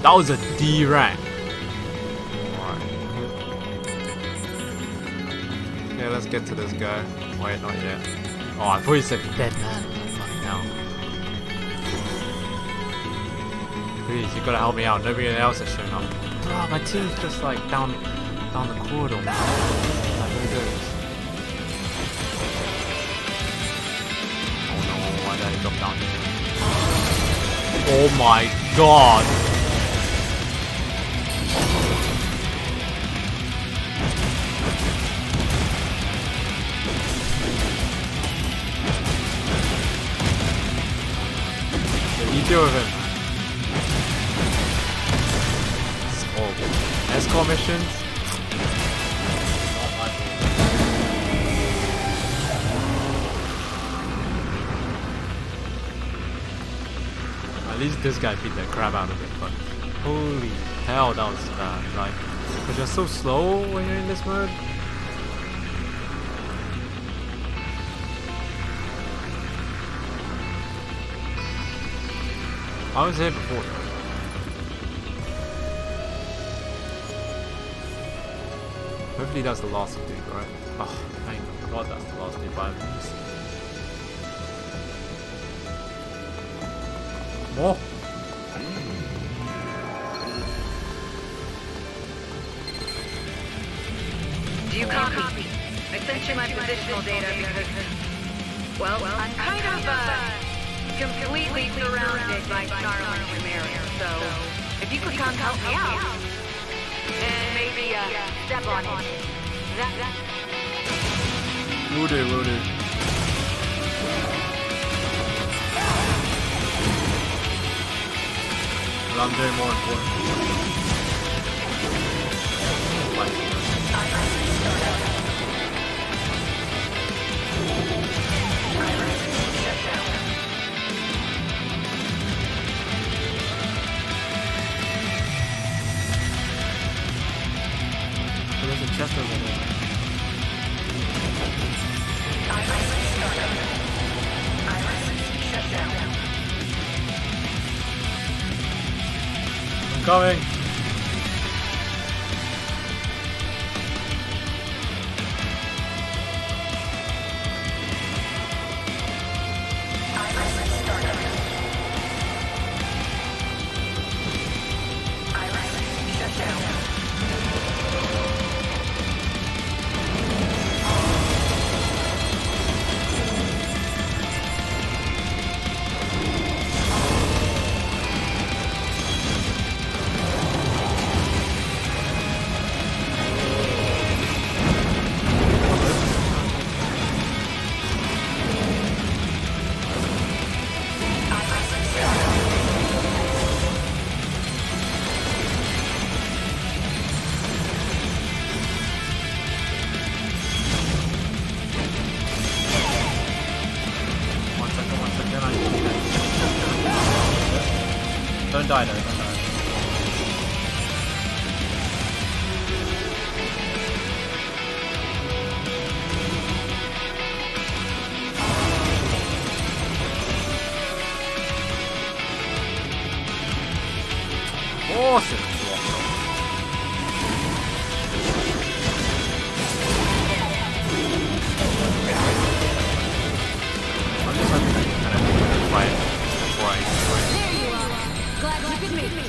That was a D rank. Alright. Okay, let's get to this guy. Wait, not yet. Oh, I thought you said dead man. Fucking hell. Please, you gotta help me out. Nobody else has shown up. Oh, my team's just like down the corridor. Like, who goes? Oh no, why did I drop down here? Oh my god! You deal with him. It's horrible. Escort missions. Not my fault. At least this guy beat the crap out of it, but holy hell, that was bad. Like, because you're so slow when you're in this mode. I was here before. Hopefully that's the last dude, right? Oh, thank God that's the last dude, but more. Do you copy? I sent you my positional data because, well, I'm kind of, completely surrounded by snarling Chimera, so if you could come help me out, and maybe, step on it. Will do, will do. But I'm doing more important. There's a chest over there. I'm coming. Don't die though, don't die. Awesome! I'm just hoping I can kind of fight before I destroy it. There you are. Glad you could meet me. I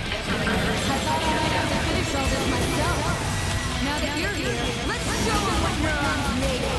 thought I'd have to finish all this myself. Now that you're here, let's show them what Neuron's made of.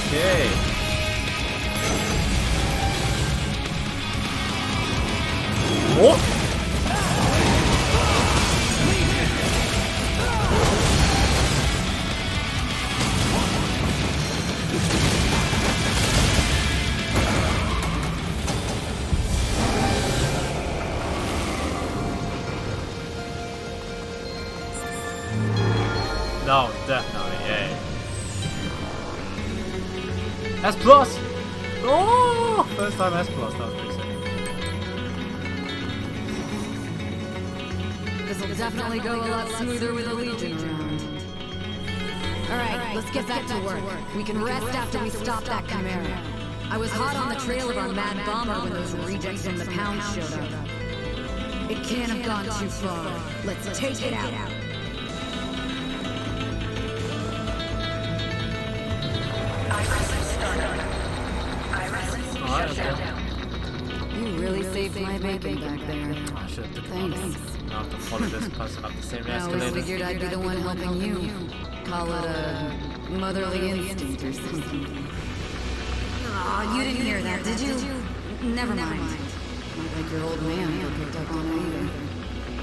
Okay. Oh! No, definitely, yeah. S plus! Oh! First time S plus, that was pretty sick. This'll definitely go a lot smoother with a Legion around. Alright, let's get back to work. We can rest after we stop that Chimera. I was hot on the trail of our mad bomber when those rejects from the pound showed up. It can't have gone too far. Let's take it out. You really saved my bacon back there. Thanks. Now I have to follow this person up the same I always escalator. figured I'd be the one helping you. Call it a motherly instinct or something. Aw, you didn't hear that, did you? Never mind. Not like your old man picked up on it either.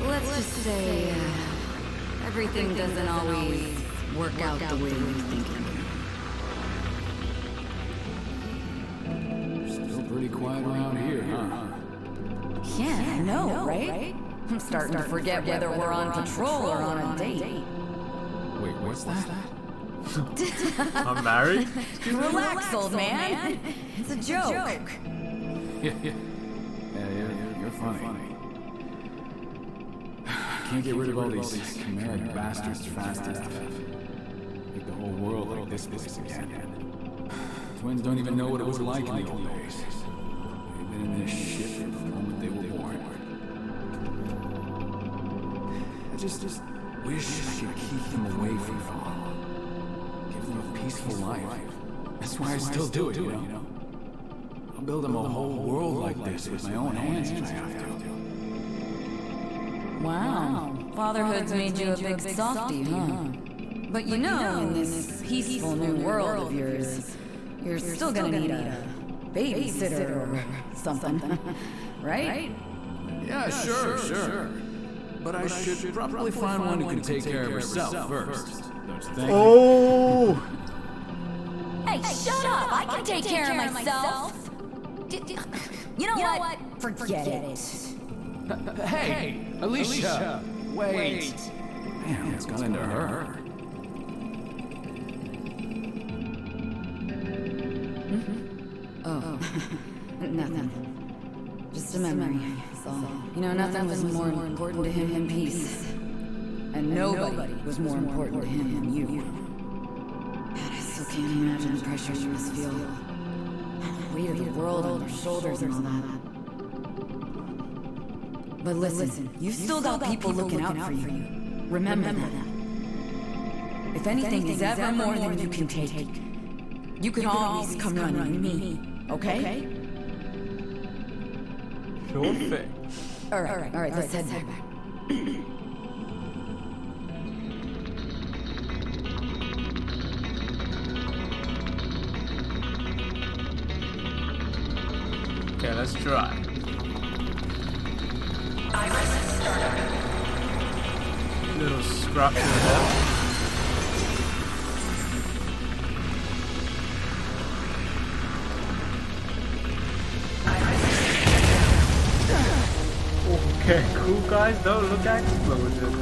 Let's just say, everything doesn't always work out the way you think it will. Still pretty quiet around here, huh? Yeah, I know, right? I'm starting to forget whether we're on patrol or on a date. Wait, what's that? I'm married? Relax, old man. It's a joke. Yeah, you're funny. Can't get rid of all these chimeric bastards fast enough. Make the whole world like this place again. Twins don't even know what it was like in the old days. They've been in this shit from the moment they were born. I just wish I could keep them away from it all. Give them a peaceful life. That's why I still do it, you know? I'll build them a whole world like this with my own hands if I have to. Wow. Fatherhood's made you a big softie, huh? But you know, in this peaceful new world of yours, you're still gonna need a babysitter or something, right? Yeah, sure. But I should probably find one who can take care of herself first. Oh! Hey, shut up! I can take care of myself! You know what? Forget it. Hey, Alicia! Wait! Damn, it's got into her. Oh, nothing. Just a memory, that's all. You know, nothing was more important to him than peace. And nobody was more important to him than you. Man, I still can't imagine the pressure you must feel. The weight of the world on your shoulders and all that. But listen, you've still got people looking out for you. Remember that. If anything is ever more than you can take, you can always come running to me, okay? Sure thing. All right, let's head back. Okay, let's try. Iris startup. Little scratch in there. Okay, cool guys, don't look at explosions.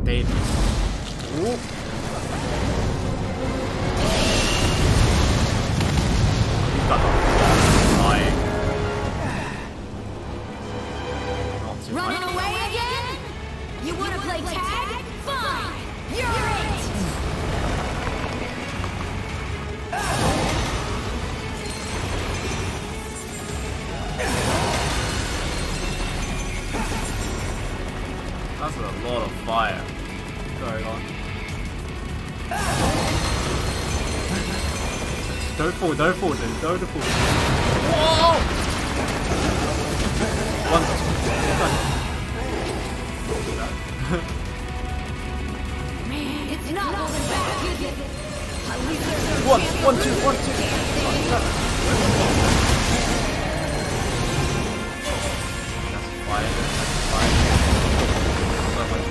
David. Ooh. You got flying. Running away again? You wanna play tag? Fine! You're it! That's a lot of fire going on. Don't fall, dude, don't fall. Whoa! One. Man, it's not holding back, is it? At least there's no One, chance one, of two, losing one, two. That's fire. So much.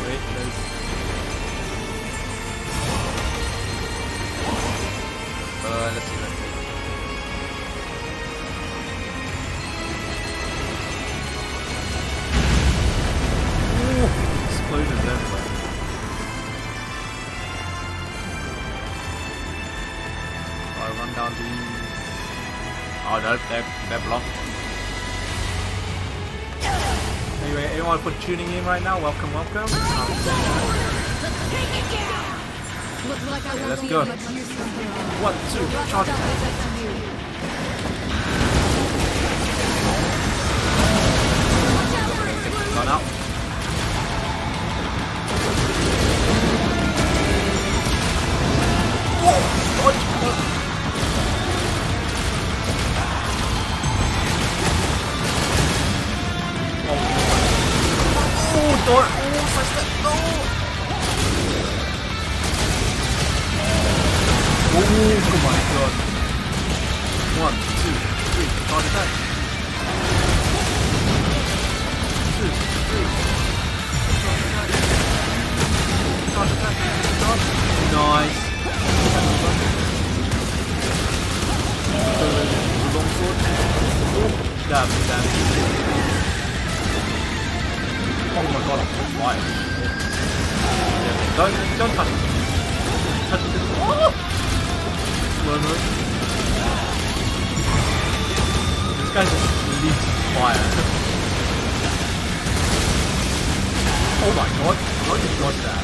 Wait, there's... let's see. Explosions everywhere. I run down these. Oh no, they're blocked. Anyway, anyone for tuning in right now, welcome. Okay, let's go. 1, 2, charge. Run out. Oh my god. 1, 2, 3. Charge attack. 2, 3. Charge attack. Charge. Nice. Longsword. Damn. Oh my god, I'm on fire. Yeah, don't touch it. Touch it. Oh! Slow mo. This guy just leaps fire. Oh my god, how did you dodge that?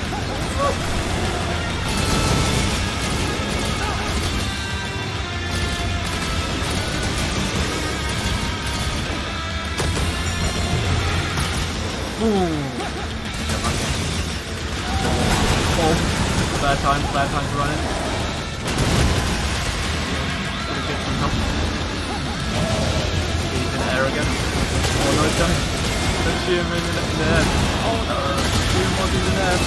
Bad time to run it. Gonna get some help. He's in the air again. Oh no, don't shoot him in the air. Oh no, shoot him while he's in the air.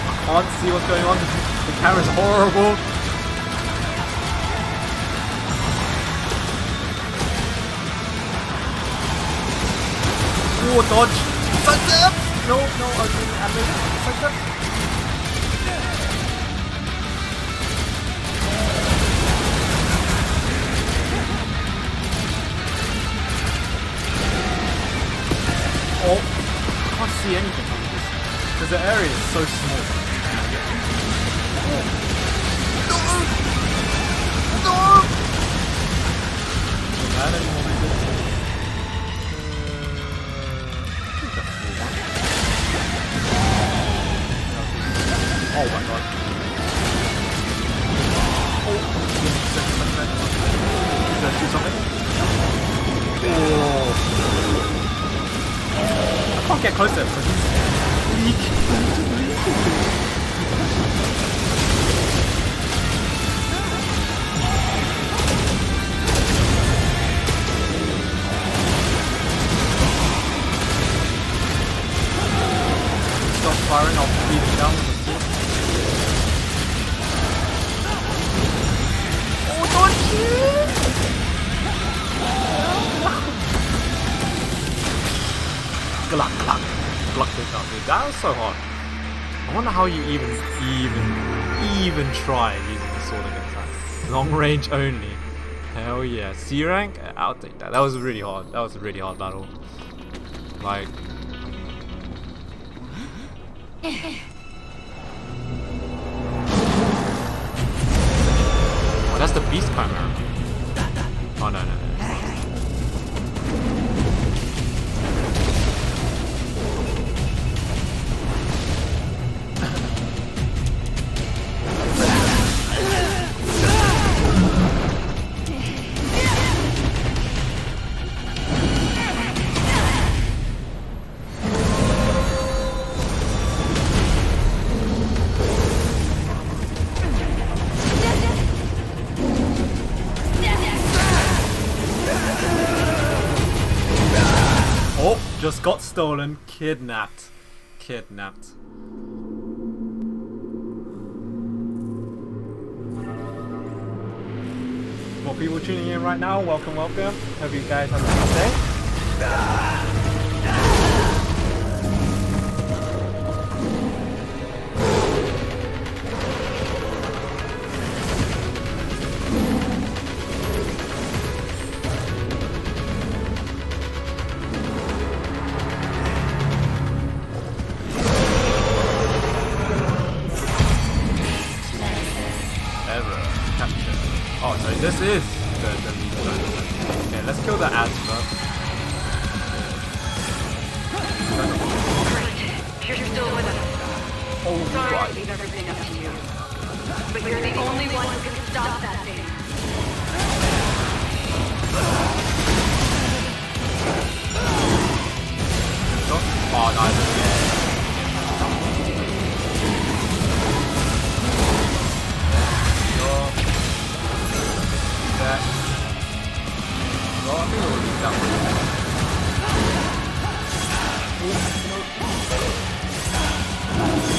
I can't see what's going on. The camera's horrible. Oh, dodge! Sidestep! No, I was doing animation. Sidestep! Oh, I can't see anything on this because the area is so small. No! Not bad anymore, maybe. Oh my god. Oh, let's do something. Oh. I can't get closer because he's weak. Stop firing, I'll beat him down with the sword. Block this out, dude. That was so hard. I wonder how you even try using the sword against that. Long range only. Hell yeah. C rank? I'll take that. That was really hard. That was a really hard battle. Like. Oh, that's the beast chimera. Oh no. Just got stolen, kidnapped. For people tuning in right now, welcome. Hope you guys have a nice day. This is the lead zone. Okay, let's kill the ads first. Great. You're still with us. Oh, Sorry God. to leave everything up to you. But you're the only one who can stop that thing. Oh, nice. That. Well, I think we'll leave that one.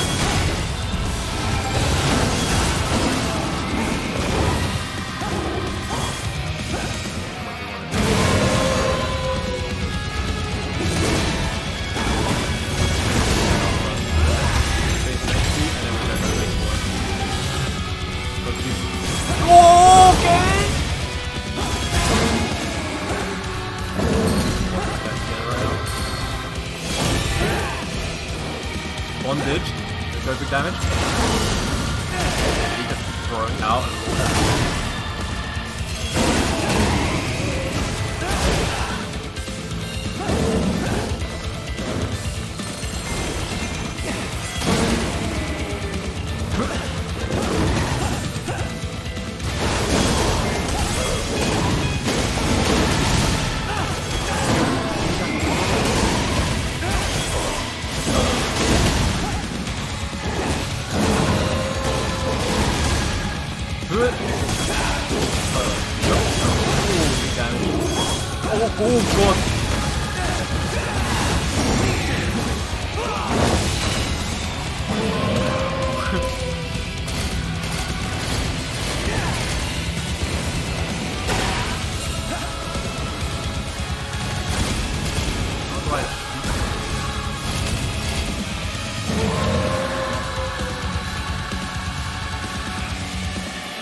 Bondage. Go big damage. He gets thrown out. Oh god!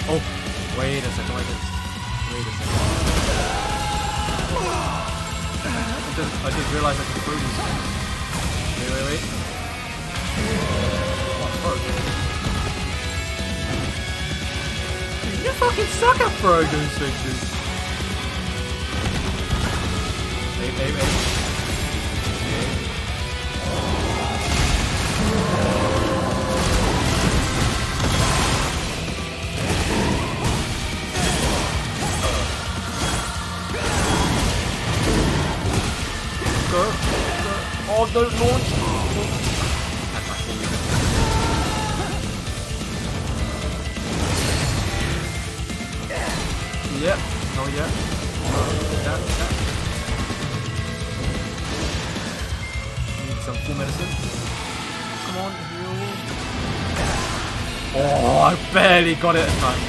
Oh, wait a second, wait a second. I just realized I can throw these things. Wait. What fuck? You fucking suck at throwing those things, dude. Aim. Oh, don't launch! Yep, not yet. That. Need some full medicine. Come on, heal. Oh, I barely got it in time.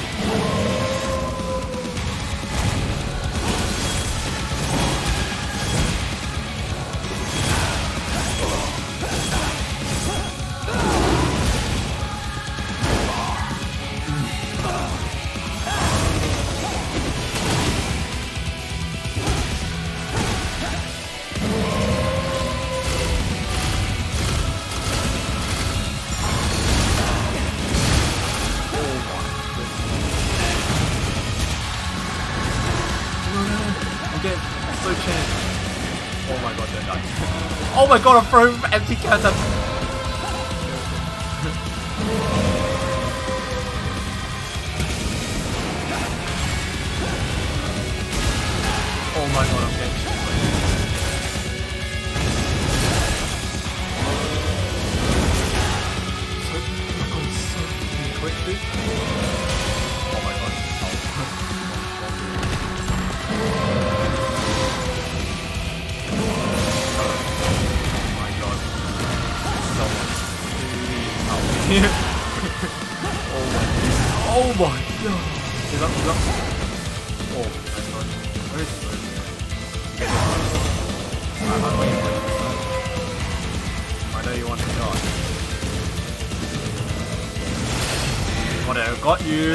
Astral Chain. Oh my god, they're dying. Oh my god, I'm throwing empty cans at oh my god, I'm getting shit. So quick, dude. Oh my god. Oh my god! He's up. Oh my god. Where is he? I'm waiting for you. I know you want to die. Whatever, got you!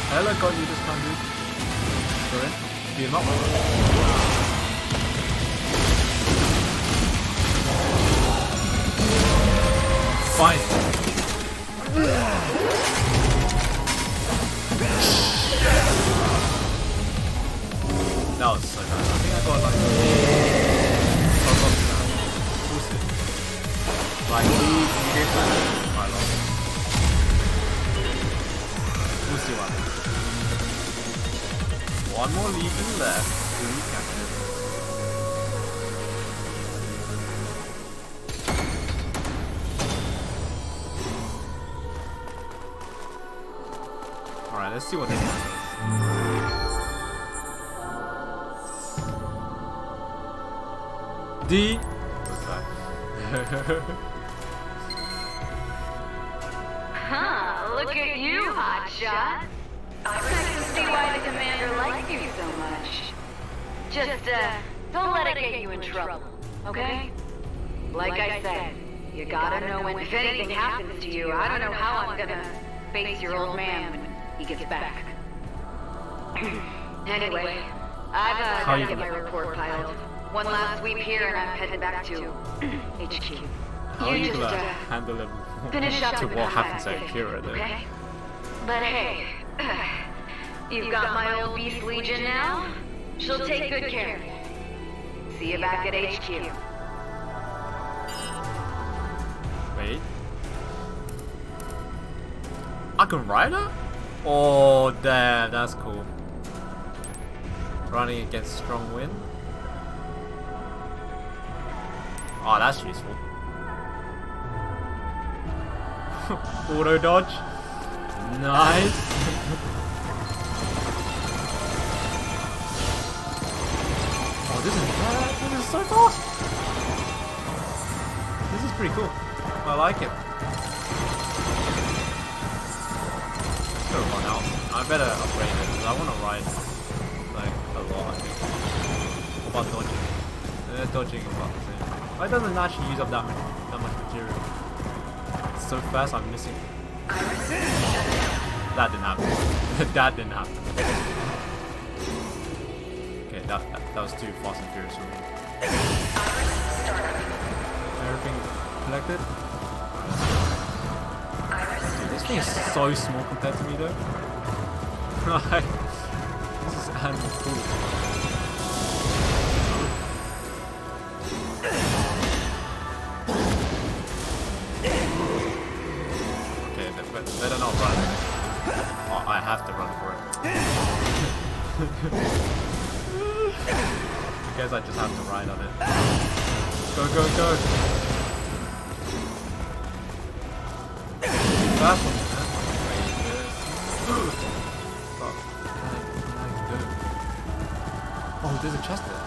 Hello, got you this time, dude. Go in. Beat him up. Fine. That was so bad. I think I got like like he did that quite a lot. We'll see what happens. One more legion left to recapture. Alright, let's see what this one does. D. What's that? Huh, look at you, hotshot. I can see why the commander likes you so much. Just, don't let it get you in trouble, okay? Like I said, you gotta know when, if anything happens to you, I don't know how I'm gonna face your old man when he gets back. Anyway, I've gotta get my report piled. One last sweep here and I'm headed back to HQ. How are You you just, gonna handle him finish up to with what the happens fact, at Akira though? okay? But hey, you've got my old beast legion now. She'll take good care of you. See you back at HQ. Wait. I can ride her? Oh damn, that's cool. Running against strong wind. Oh, that's useful. Auto dodge. Nice. Oh, this is so fast. This is pretty cool. I like it. Let's go run out. I better upgrade it because I want to ride like a lot. I think. What about dodging? Dodging is about the same. It doesn't actually use up that much material. It's so fast, I'm missing. That didn't happen. That didn't happen. Okay, that was too fast and furious for me. Everything collected. Dude, this thing is so small compared to me though. This is animal cool. Better not run. Oh, I have to run for it. I guess I just have to ride on it. Go, go, go! Fast one, oh, there's a chest there.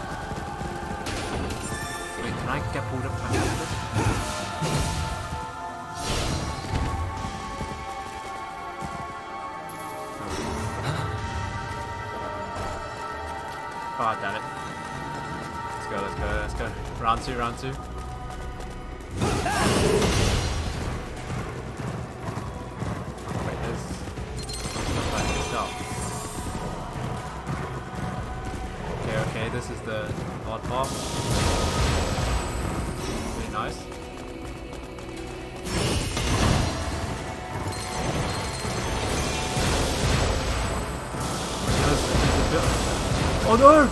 Wait, can I get pulled up by this? Oh, damn it. Let's go, let's go, let's go. Round two, round two. Wait, there's stuff like this out. Okay, okay, this is the odd part. Really nice. Oh no!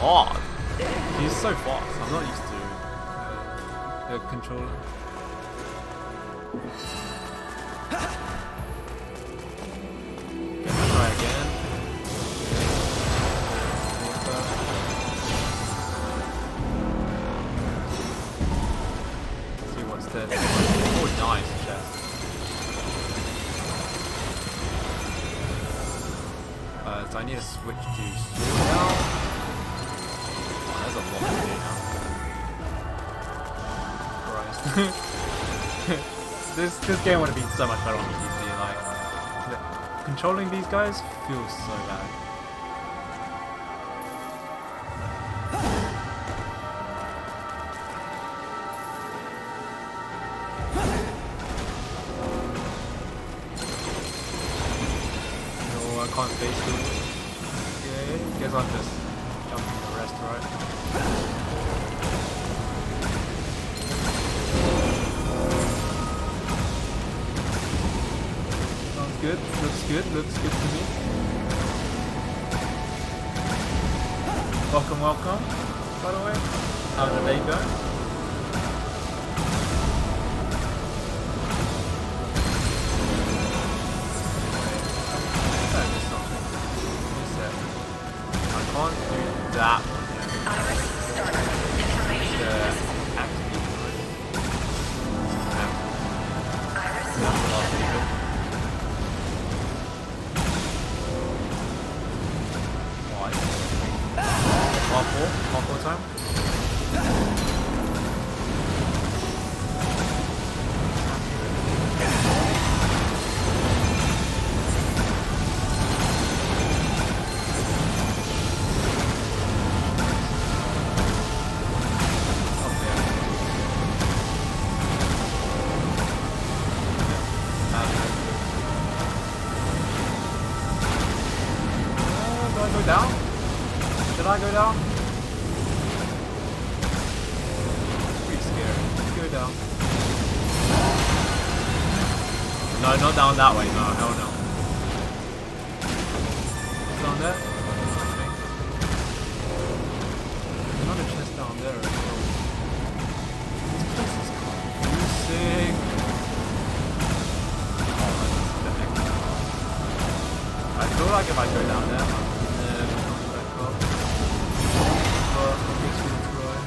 Oh, he's so fast. I'm not used to the controller. Okay, let's try again. Let's see what's there. Oh, nice chest. So I need to switch to sword now. Oh, there's a lot to do now. Christ. this game would have been so much better on the PC. Like, controlling these guys feels so bad. No, I can't face them. Okay, guess I'll just jump in the rest, right? Sounds good, looks good to me. Welcome, welcome, by the way. How's the day going? Can't do that one yet. Half more time. Do I go down? Should I go down? No, not down that way. No, hell no. It's down there? I think. There's not a chest down there as well. This place is confusing. Oh, that's the heck. I feel like if I go down there, then come back up. But I'm just gonna try.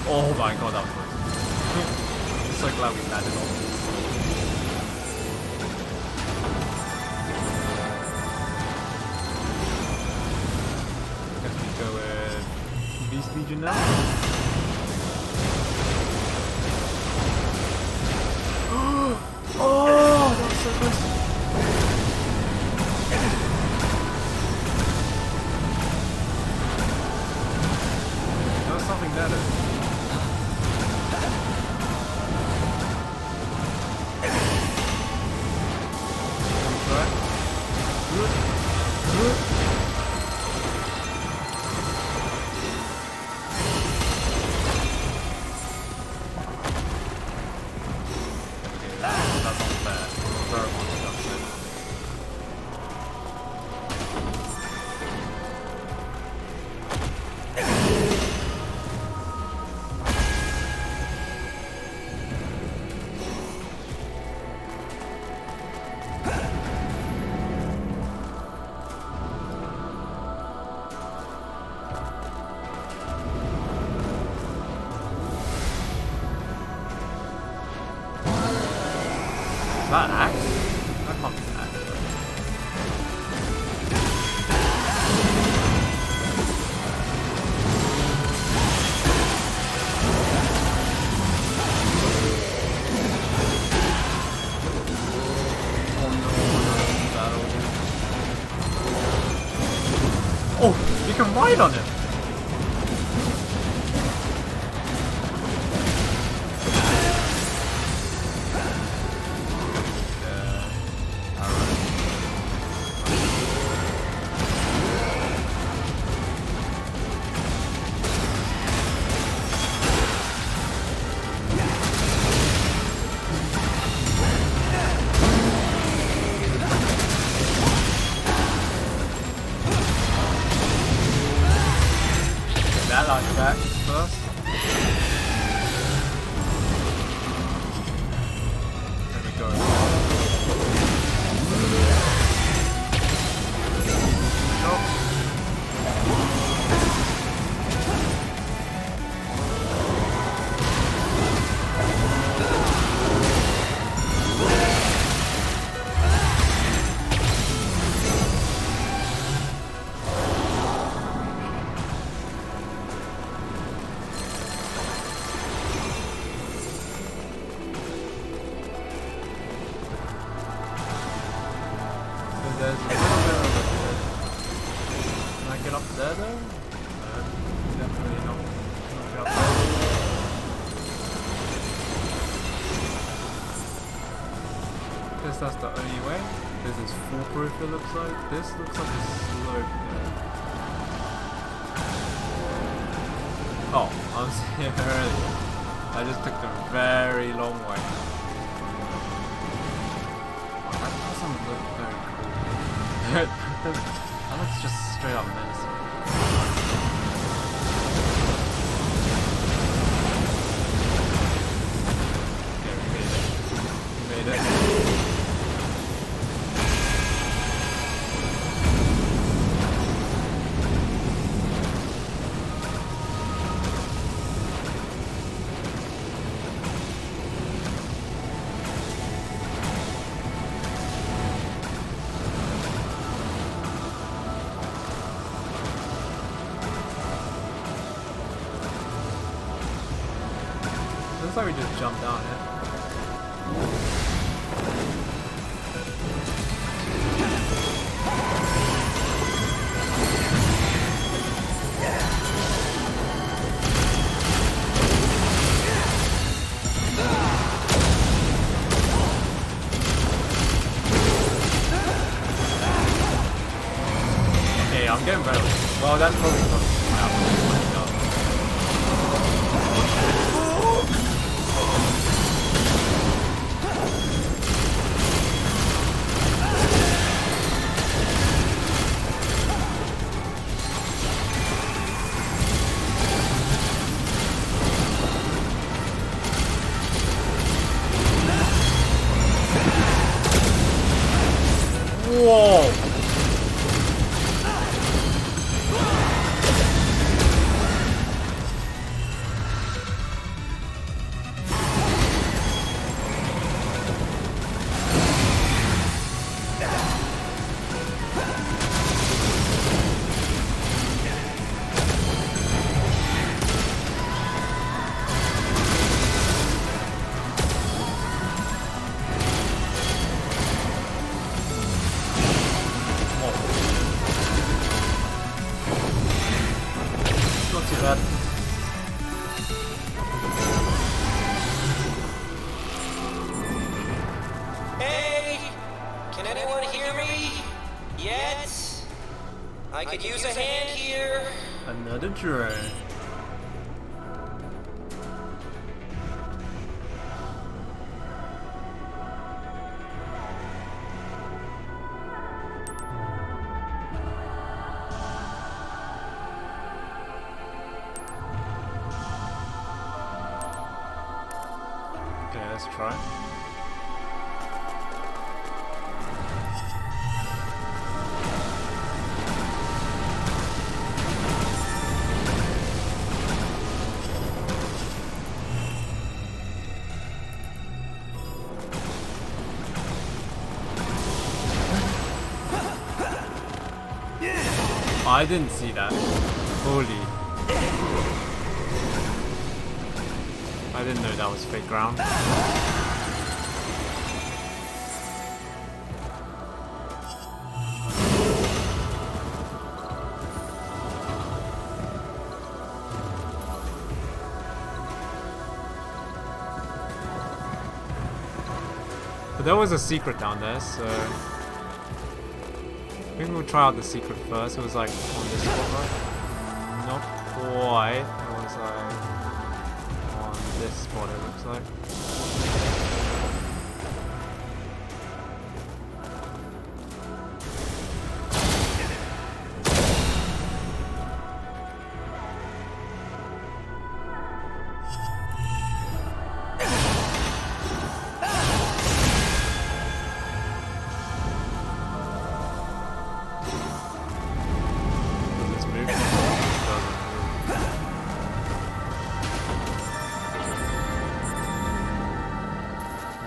Oh my god, that was close. I'm so glad we landed on this. Guess we go with Beast Legion now. Oh, that was so close. There was something there though. Is that an axe? That can't be an axe. Oh, you can ride on it! That artifact first. There we go. Nope. There's a little bit of a... Can I get up there though? Definitely not. Cannot get up there. Guess that's the only way. This is foolproof it looks like. This looks like a slope there. Oh, I was here earlier. I just took the very long way. Oh, that doesn't look very cool. That looks just straight up menacing. Okay, we made it. We made it. Looks like we just jumped down it. Okay, I'm getting better. Well, that's probably not my That. Hey! Can anyone hear me? Yet? I could use a hand here. Another drone. Okay, let's try. I didn't see that. Holy. I didn't know that was fake ground. But there was a secret down there, so maybe we'll try out the secret first. It was like on this spot, right? Not quite. It was like on this spot, it looks like.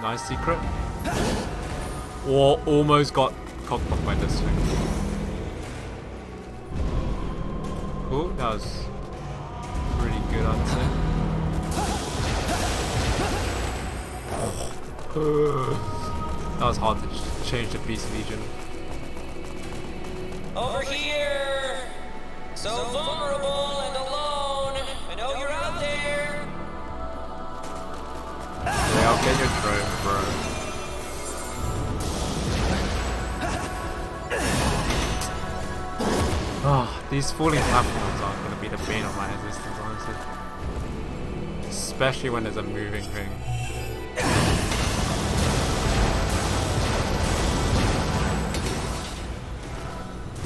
Nice secret. Or almost got cockblocked by this thing. Cool, that was pretty good, I'd say. That was hard to change the Beast Legion. Over here! So vulnerable and alone! I know you're out there! Yeah, I'll get your drone, bro. Oh, these falling platforms are going to be the bane of my existence, honestly. Especially when there's a moving thing.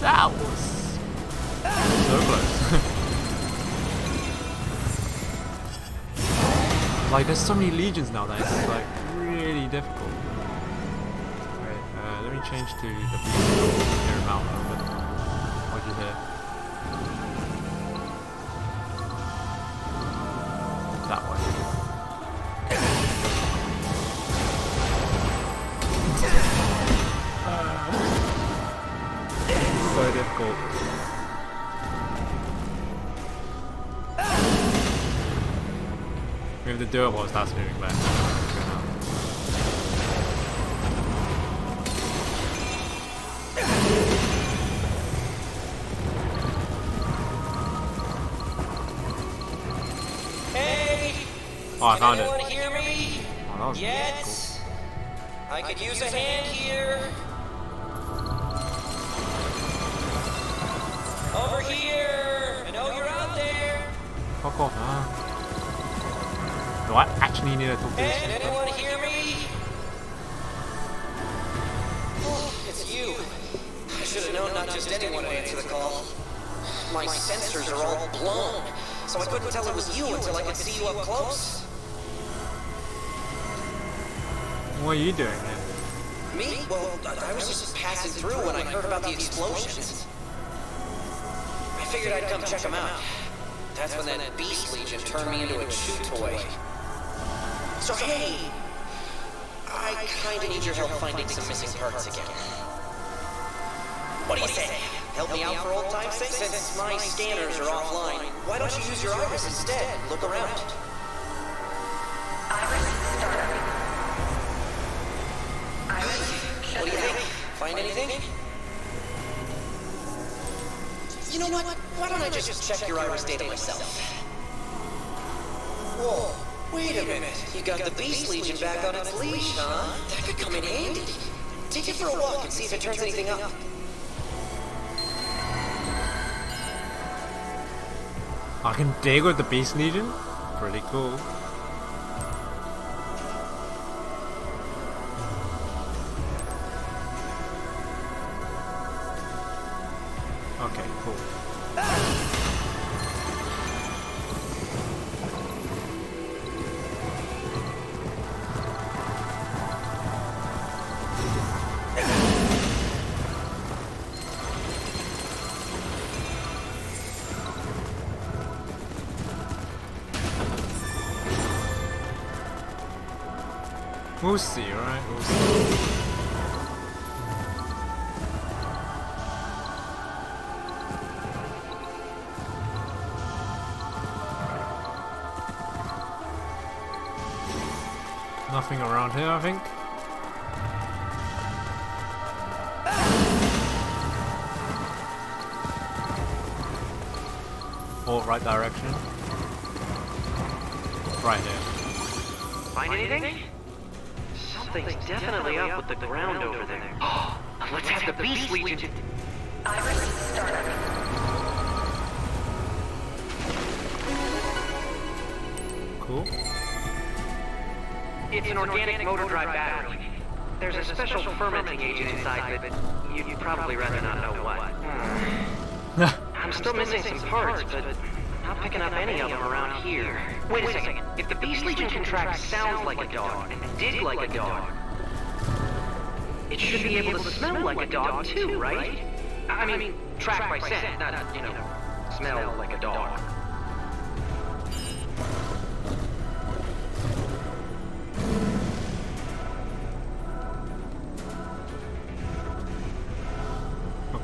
That was so close. Like, there's so many legions now that it's like really difficult. Wait, let me change to the beam mount a little bit. What'd you hear? That way. So difficult. We have to do it while that's moving back. Hey! Oh, I found Anyone it. hear me? Oh, that was Yet? cool. I could use a hand here. Over here! I know you're out there! Fuck off, man. Do I actually need to talk to this Can thing? anyone hear me? Oh, it's you. I should have known not just anyone would answer the call. My sensors are all blown, so I couldn't tell it was you until I could see you up close. What are you doing here? Me? Well, I was just passing through when I heard about the explosions. I figured I'd come check them out. That's when that Beast Legion turned me into a chew toy. So hey, I kinda need your help finding some missing parts again. What do you say? Help me out for old time's sake? Since my scanners are offline, why don't you use your iris instead? Look around. Iris startup. Iris What do you shut think? down. Find anything? You know what? Why don't I just check your iris data myself? Whoa, wait a minute. You got the Beast Legion back on its leash, huh? That could come in handy. Take it for a walk and see if it turns anything up. I can dig with the Beast Legion? Pretty cool. Okay, cool. We'll see, right? We'll see. Nothing around here, I think. Oh, right direction. Right here. Find anything? Something's definitely up with the ground over there. Oh, let's have the Beast Legion. Iris startup. Cool. It's an organic motor drive battery. There's a special fermenting agent inside, but you'd probably rather not know what. I'm still missing some parts, but not picking up any of them around here. Wait a second. If the Beast Legion can track sounds like a dog and dig like a dog, it should be able to smell like a dog too, right? I mean, track by scent, not, smell like a dog.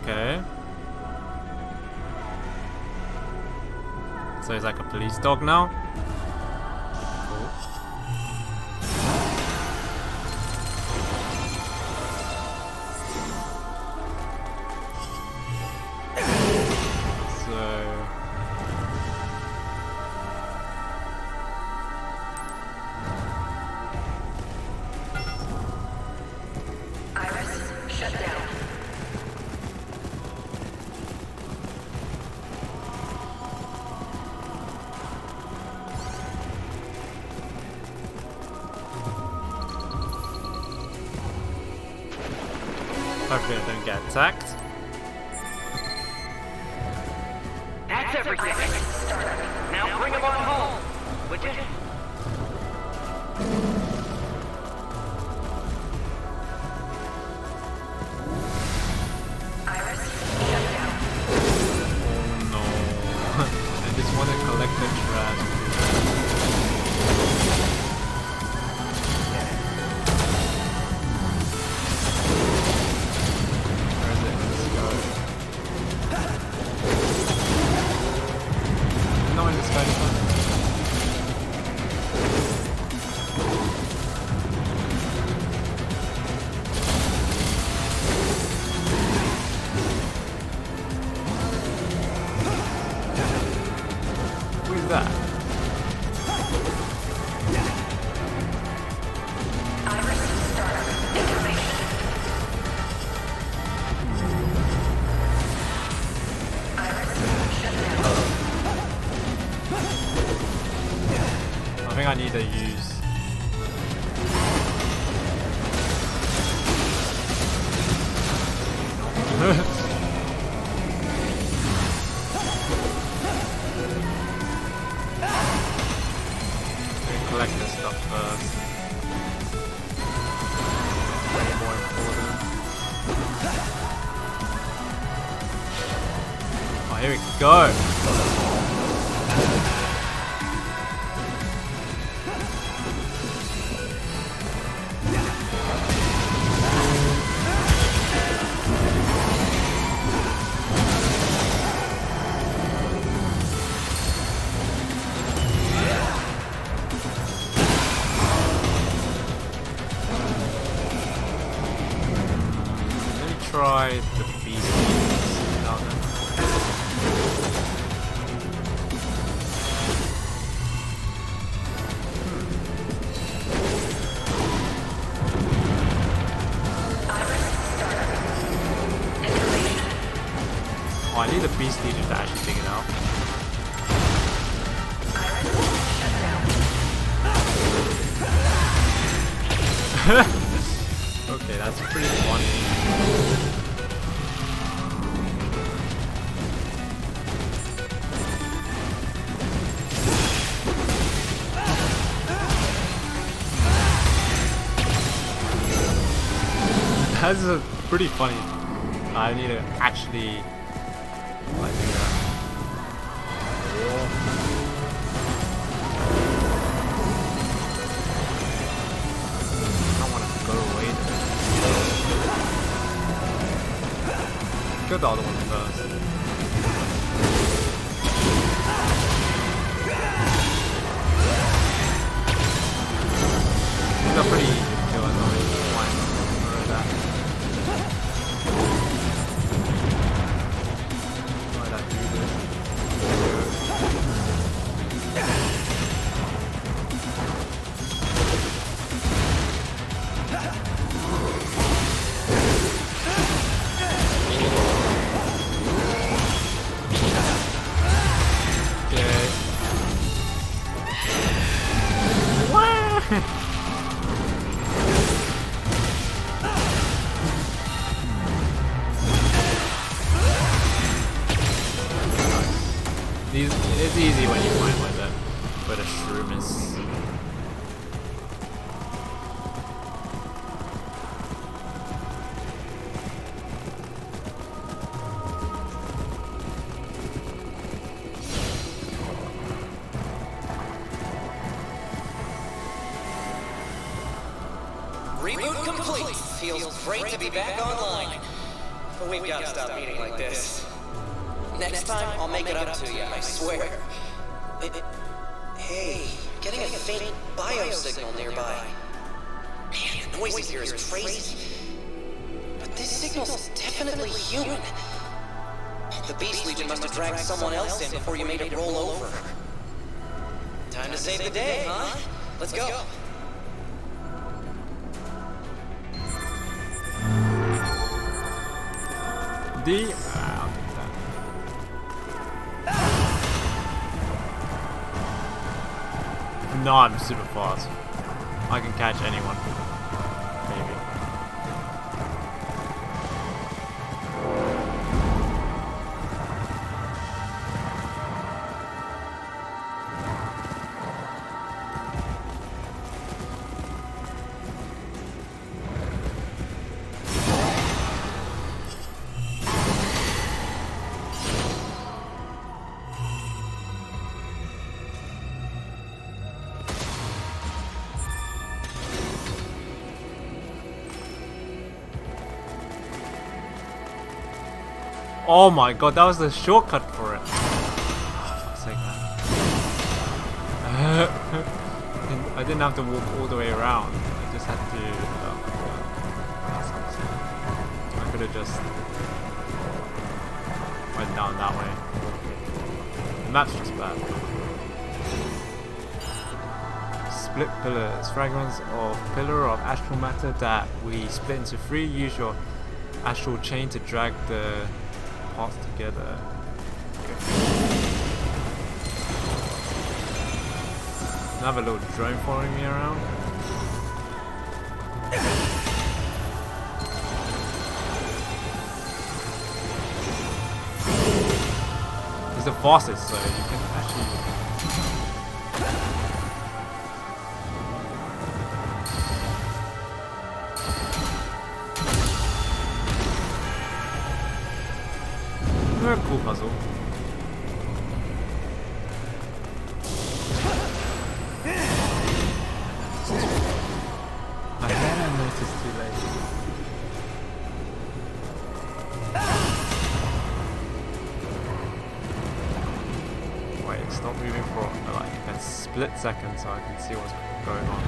Okay. So he's like a police dog now? Cool. So... Iris, shut down. Hopefully I don't get attacked. That's everything. Now bring them on home. Would you? Iris, shut down. Oh no. I just want to collect the trash. Where is it? Let's go. No, in this guy's fun. Who's that? Iris, startup. Information. Iris, shut down. I think I need to use... collect this stuff first. Way more important. Oh, here we go. Let me try the beast. Beast Legion to actually dig it out. Okay, that's pretty funny. That's pretty funny. I need to actually like do that. I don't want to go away. Kill the other one first. These are pretty easy to kill, I know. It's easy when you find where the shroom is. Reboot complete. Feels great to be back online. But we've got to stop meeting like this. Next time, I'll make it up to you, I swear. Hey, getting a faint bio-signal nearby. Man, the noise here is crazy. But this signal's definitely human. The Beast Legion must have dragged someone else in before you made it roll over. Time to save the day, huh? Let's go. I'll take that. No, I'm super fast. I can catch anyone. Maybe. Oh my god, that was the shortcut for it. Oh, fuck's sake, man. I didn't have to walk all the way around. I just had to... I could have just went down that way. The map's just bad. Split pillars. Fragments of pillar of astral matter that we split into three. Use your astral chain to drag the parts together. Okay. Another little drone following me around. It's the fastest, so you can actually... Very cool puzzle. I noticed too late. Wait, stop moving for like a split second so I can see what's going on.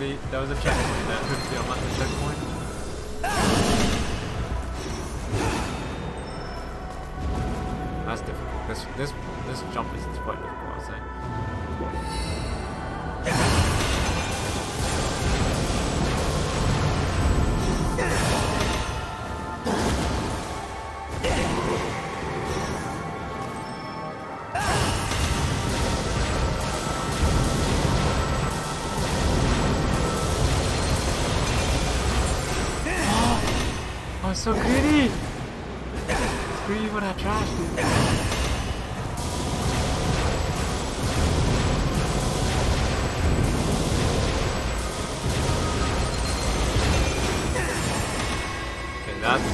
hopefully there was a checkpoint there. Hopefully I'm at the checkpoint. That's difficult. This jump is quite difficult, I'll say. Oh, it's so greedy! Screw you for that trash, dude. That's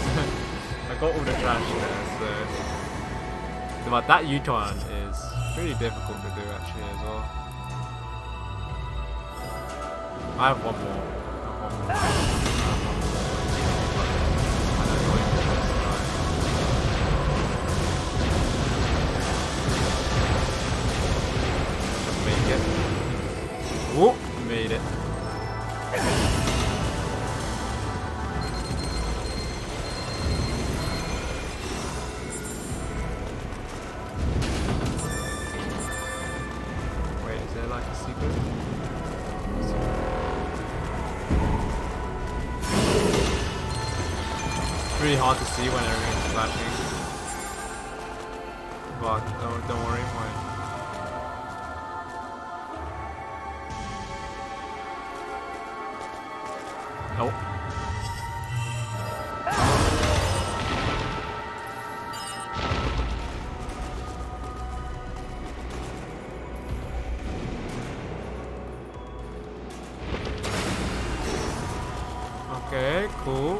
I got all the trash there, so but that U-turn is pretty difficult to do actually as well. I have one more. Just make it. Whoop! Made it. Really hard to see when everything's flashing, but don't worry, nope. Okay, cool.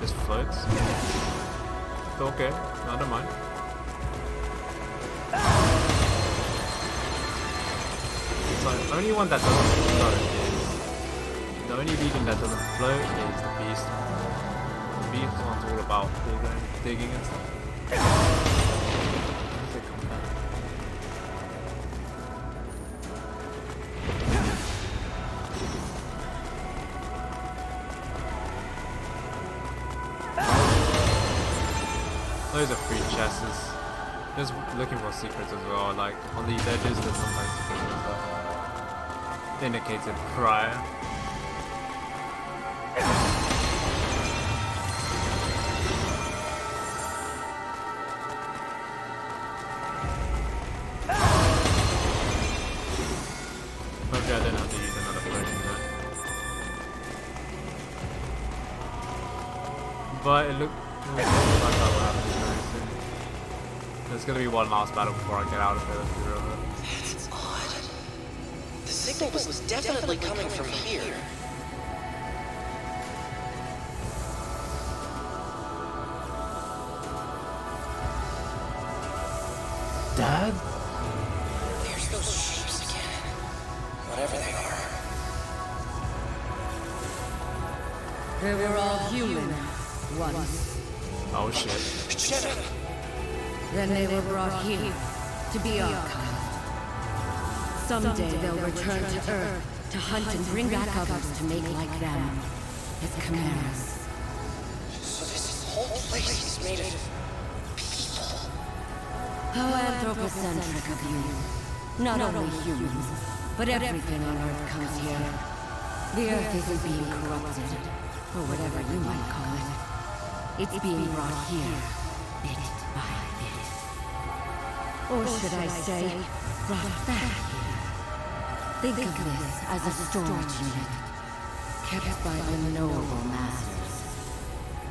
Just floats. Okay, never mind. So the only one that doesn't float is the only region that doesn't float is the beast one. The beast one's all about digging and stuff. Those are free chests. Just looking for secrets as well, like on these edges there's sometimes secrets and stuff indicated prior. Hopefully I don't have to use another potion there. But it looks like that will happen very soon. There's gonna be one last battle before I get out of here, let's be real. That's odd. The signal was definitely coming from here. Dad? There's those shapes again. Whatever they are. They were all human once. Oh shit. Jenna! Then they were brought here to be archived. Someday they'll return to Earth to hunt and bring back others to make like them as chimeras. So this whole place is made of people. How anthropocentric of you. Not only humans, but everything on Earth comes here. The Earth isn't being corrupted, or whatever you might call it. It's being brought here, bit by bit. Or should I say, brought back here. Think of this as a storage unit, kept by the noble masters.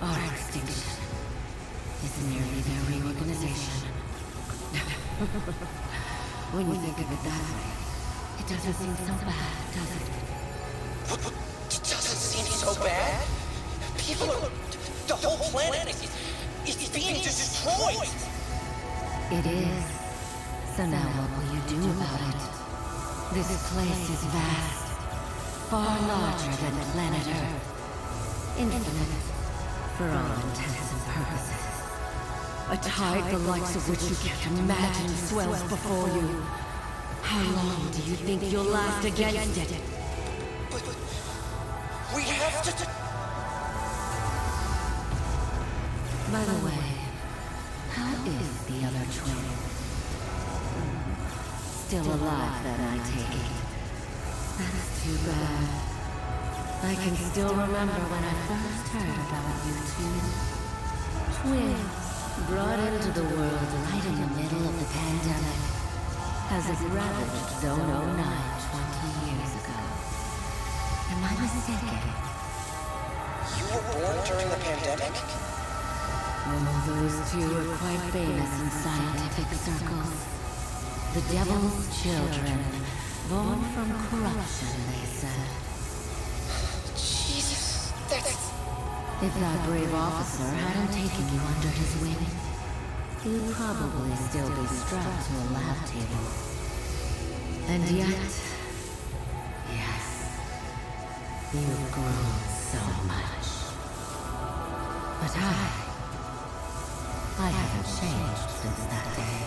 Our extinction is merely their reorganization. When you think of it that way, it doesn't seem so bad, does it? It doesn't seem so bad. People are... The whole planet is being destroyed. It is. So now what will you do about it? This place is vast, far larger than planet Earth. Infinite, for all intents and purposes. A tide the likes of which you can't imagine swells before you. How long do you think you'll last against it? But we have to... By the way, how is the other twin? Still alive, then, I take it. That's too bad. I can still remember when I first heard about you two. Twins, brought into the world right in the middle of the pandemic, as it ravaged Zone 09 20 years ago. Am I mistaken? You were born during the pandemic? Oh, those two are quite famous in scientific circles. The devil's children, born from corruption, they said. Jesus, that's... If that brave officer hadn't taken you under his wing, you'd probably still be strapped to a lab table. And yet, yes, you've grown so much. But I haven't changed since that day.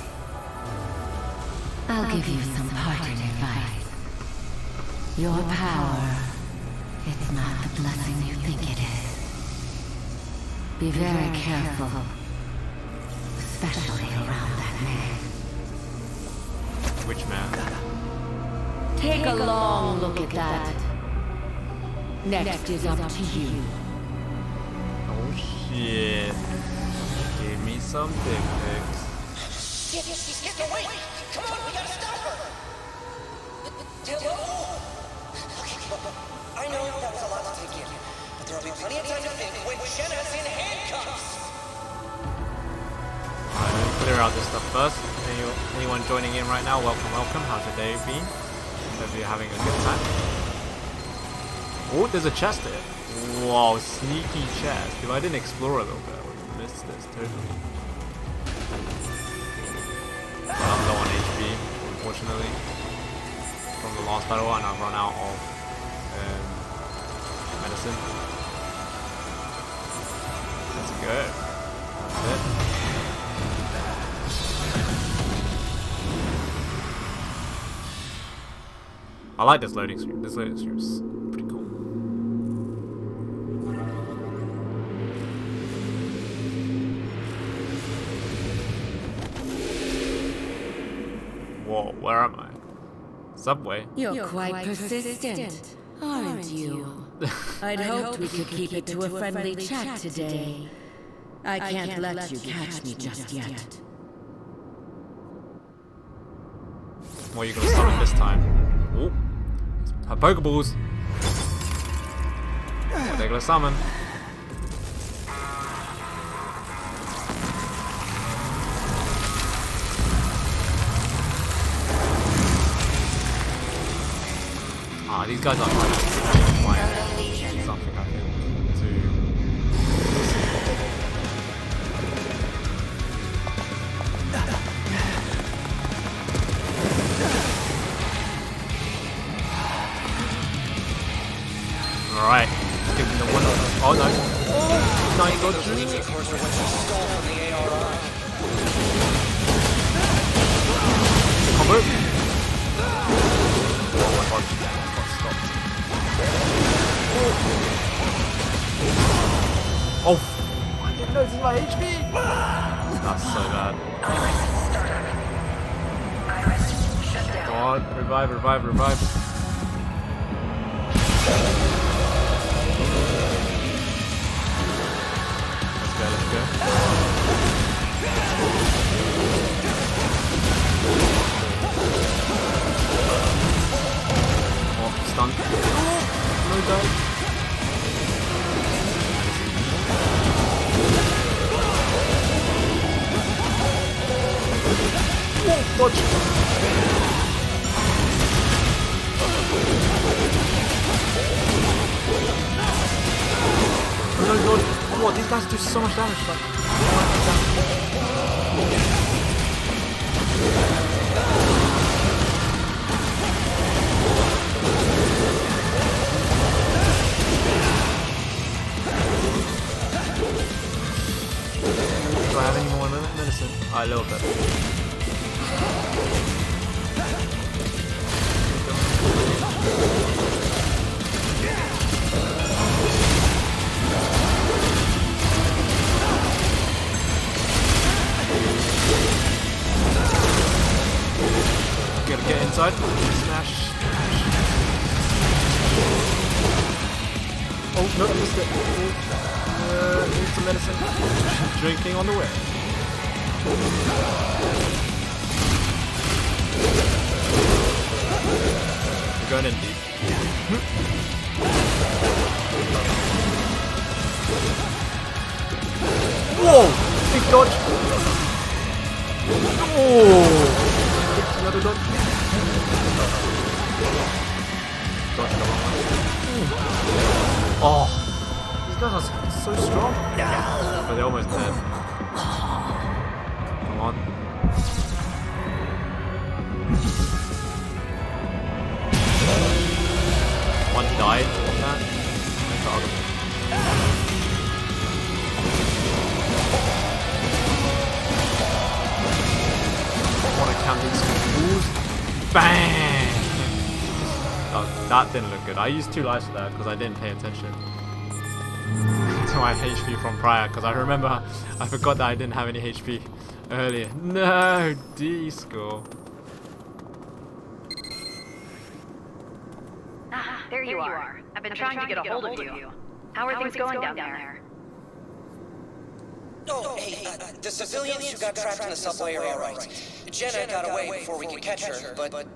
I'll give you some parting advice. Your power, it's not the blessing you think it is. Be very careful, especially around that man. Which man? Take a long look at that. Next is up to you. Oh shit. Give me some dick pics. Shit, she's getting away! Come on, we gotta stop her! Hello? Okay, I know that was a lot to take in, but there'll be plenty of time to think when Jenna's in handcuffs! Alright, clear out this stuff first. Anyone joining in right now, welcome, welcome. How's your day been? Hope you're having a good time. Oh, there's a chest here. Wow, sneaky chest. If I didn't explore a little bit, I would have missed this totally. But I'm low on HP, unfortunately. From the last battle, and I've run out of medicine. Let's go. That's it. I like this loading screen. This loading screen is pretty cool. Whoa, where am I? Subway? You're quite persistent, aren't you? I'd hoped we could keep it to a friendly chat today. I can't let you catch me just yet. What are you gonna summon this time? Oh, her Pokeballs. What they're gonna summon? Ah, these guys are like something I think to. Alright, give me the one. Oh no. No, you got through. Combo. Oh my god, I got stopped. Oh, I didn't notice my HP. That's so bad. Come on, revive, revive, revive. Let's go. Oh, stun. No die. Oh, dodge. Oh my god. What? These guys do so much damage. Like, A little bit. Gotta get inside. Smash. Oh no, I missed it. Need some medicine. Drinking on the way. We're going in deep. Whoa! Big dodge! Oh! Another dodge. Dodge the wrong way. Oh! These guys are so strong. But they're almost dead. Come on. One died on that. There's the other one. I want to count these fools. Bang! Oh, that didn't look good. I used 2 lives for that because I didn't pay attention to my HP from prior, because I remember I forgot that I didn't have any HP earlier. No, D score. Ah, there you are. I've been trying to get a hold of you. How are things going down there? Oh, hey, the civilians who got trapped in the subway are alright. Jenna got away before we could catch her, but...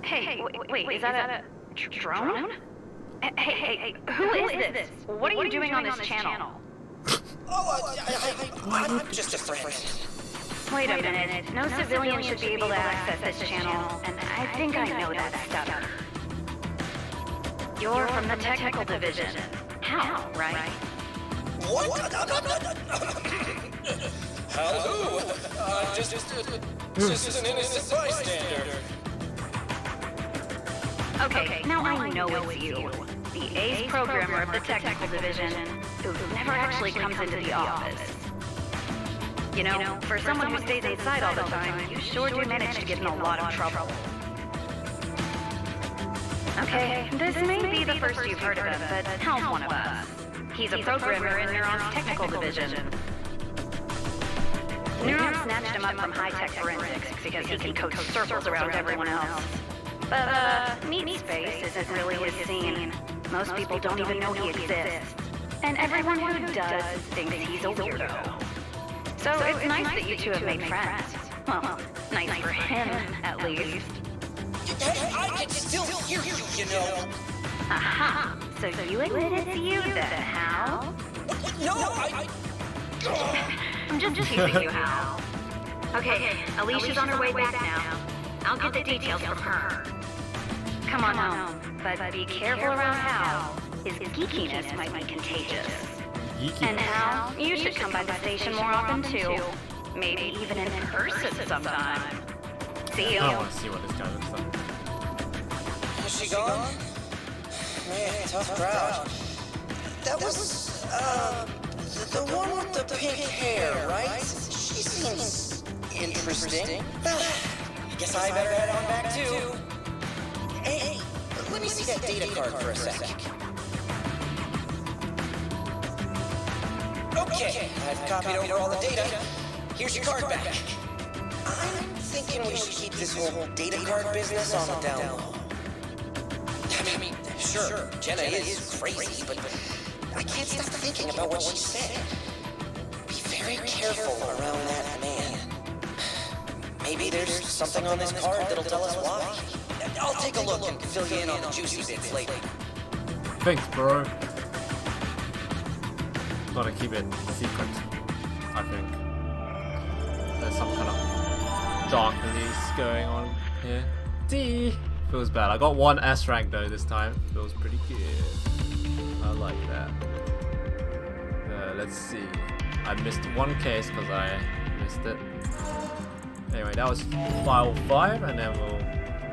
Hey, wait, is that a drone? Hey, who is this? What are you doing on this channel? I'm just a friend. Wait a minute. No civilian should be able to access this channel, and I think I know that stuff. You're from the technical division. Hal, right? What? Hello? I'm just an innocent bystander. Okay, now I know it's you. The ace programmer of the technical division, who never actually comes into the office. You know, for someone who stays inside all the time, you sure do manage to get in a lot of trouble. Okay, this may be the first you've heard of him, but Hal's one of us. He's a programmer in Neuron's technical division. Neuron snatched him up from high-tech forensics because he can coach circles around everyone else. But, meat space isn't really his scene. Most people don't even know he exists. And everyone who does thinks he's a weirdo. So it's nice that you two have made friends. Well, nice for him, at least. I can still hear you, you know. Aha! So you admitted to you then, Hal? No, I'm just teasing you, Hal. Okay, Alicia's on her way back now. I'll get the details from her. Come on home, but be careful around Hal. His geekiness might be contagious. And Hal, you should come by the station more often too. Maybe even in person sometime. See you. I want to see what this guy looks like. Is she gone? Man, tough crowd. That was, the one with the pink hair, right? She seems interesting. Well, I guess I better head on back too. Hey, let me see that data card for a sec. Okay, I've copied over all the data. Here's your card back. I'm thinking we should keep this whole data card business on the down low. I mean, sure, Jenna is crazy, but I can't stop thinking about what she said. Be very careful around that man. Maybe there's something on this card that'll tell us why. I'll take a look and fill you in on the juicy bits later. Thanks, bro. Gotta keep it secret, I think. There's some kind of dark release going on here. D! Feels bad. I got 1 S rank though this time. Feels pretty good. I like that. Let's see. I missed 1 case because I missed it. Anyway, that was file 5, and then we'll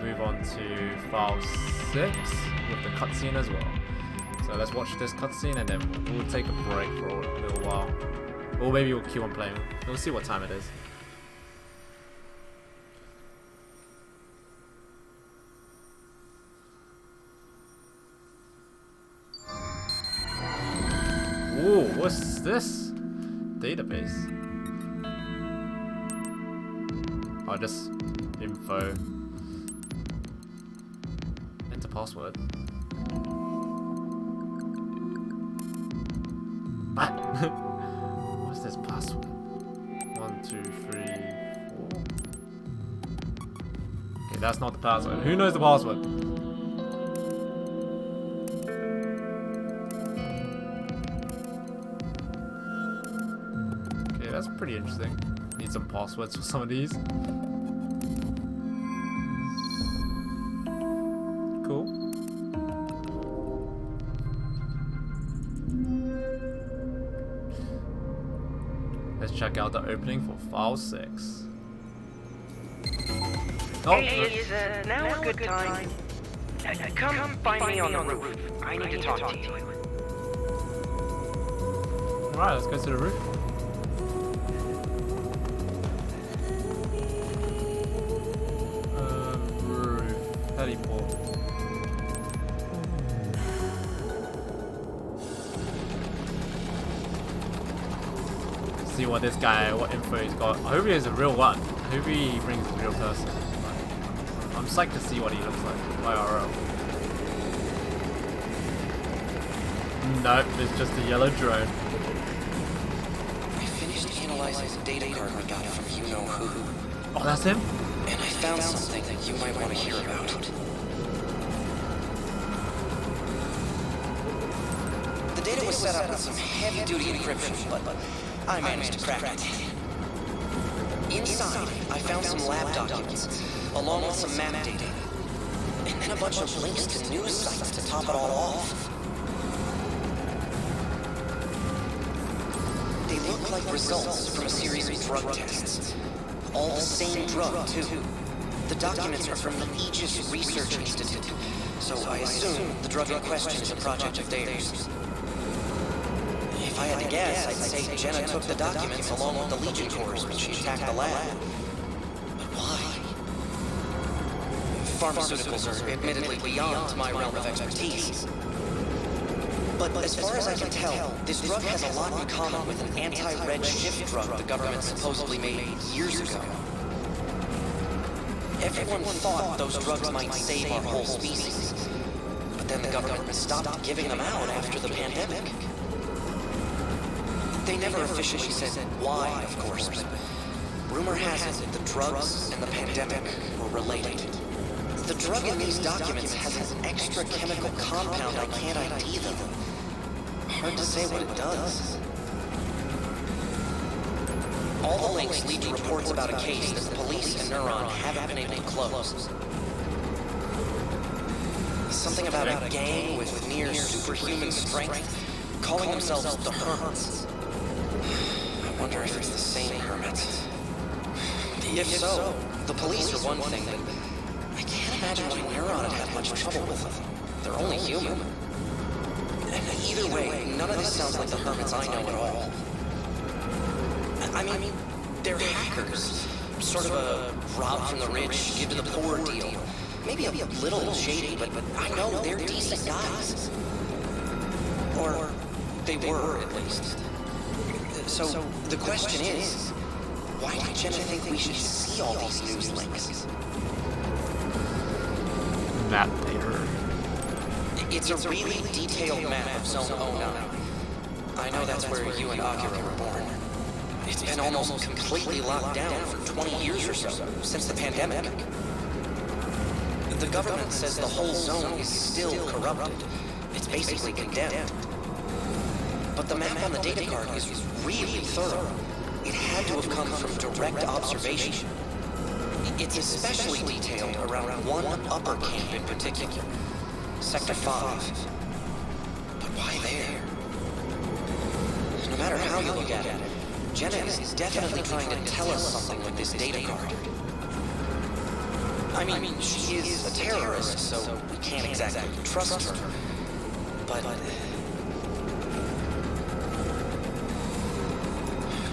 move on to file 6 with the cutscene as well. So let's watch this cutscene and then we'll take a break for a little while Or maybe we'll keep on playing. We'll see what time it is. Ooh, what's this? Database. Oh, just info. Enter password. What's this password? 1, 2, 3, 4. Okay, that's not the password. Who knows the password? Okay, that's pretty interesting. Need some passwords for some of these. Cool. Let's check out the opening for file 6. Oh, Hey, is now a good time? Come find me on the roof. I need to talk to you. alright, let's go to the roof. Roof. Heliport. See what this guy, what info he's got. I hope he is a real one. I hope he brings a real person. I'm psyched to see what he looks like. IRL. Nope, it's just a yellow drone. I finished analyzing the data card we got from you-know-who. Oh, that's him? And I found something that you might want to hear about. The data was set up with some heavy-duty encryption, but I managed to crack it. Inside, I found some lab documents, along with some map data, and then a bunch of links to news sites to top it all off. They look like results from a series of drug tests. All the same drug, too. The documents are from the Aegis Research Institute, so I assume the drug in question is a project of theirs. If I had to guess, I'd say Jenna took the documents along with the Legion Corps when she attacked the lab. But why? Pharmaceuticals are admittedly beyond my realm of expertise. But as far as I can tell, this drug has a lot in common with an anti-red shift drug the government supposedly made years ago. Everyone thought those drugs might save our whole species, but then the government stopped giving them out after the pandemic. They never officially said why, of course, but rumor has it the drugs and the pandemic were related. The drug in these documents has an extra chemical compound I can't ID them. Hard to say what it does. All the links lead to reports about a case that the police and Neuron haven't been able to close. Something about a gang with near superhuman strength, calling themselves the Hermits. I wonder if it's the same Hermits. If so, the police are one thing, but I can't imagine why Neuron had had much trouble with them. They're only human. Either way, none of this sounds like the Hermits I know at all. I mean, they're hackers. Sort of a rob from the rich, give to the poor deal. Maybe a little shady, but I know they're decent guys. Or they were, at least. So the question is, why did Jenna think we should see all these news links? Map paper. It's a really detailed map of Zone 09. I know that's where you and Akira were born. It's been almost completely locked down for 20 years or so, since the pandemic. The government says the whole zone is still corrupted. It's basically condemned. But the map on the data card is really thorough. It had to have come from direct observation. It's especially detailed around one upper camp in particular. Sector 5. But why there? No matter how you look at it, Jenna is definitely trying to tell us something with this data card. I mean, she is a terrorist, so we can't exactly trust her. But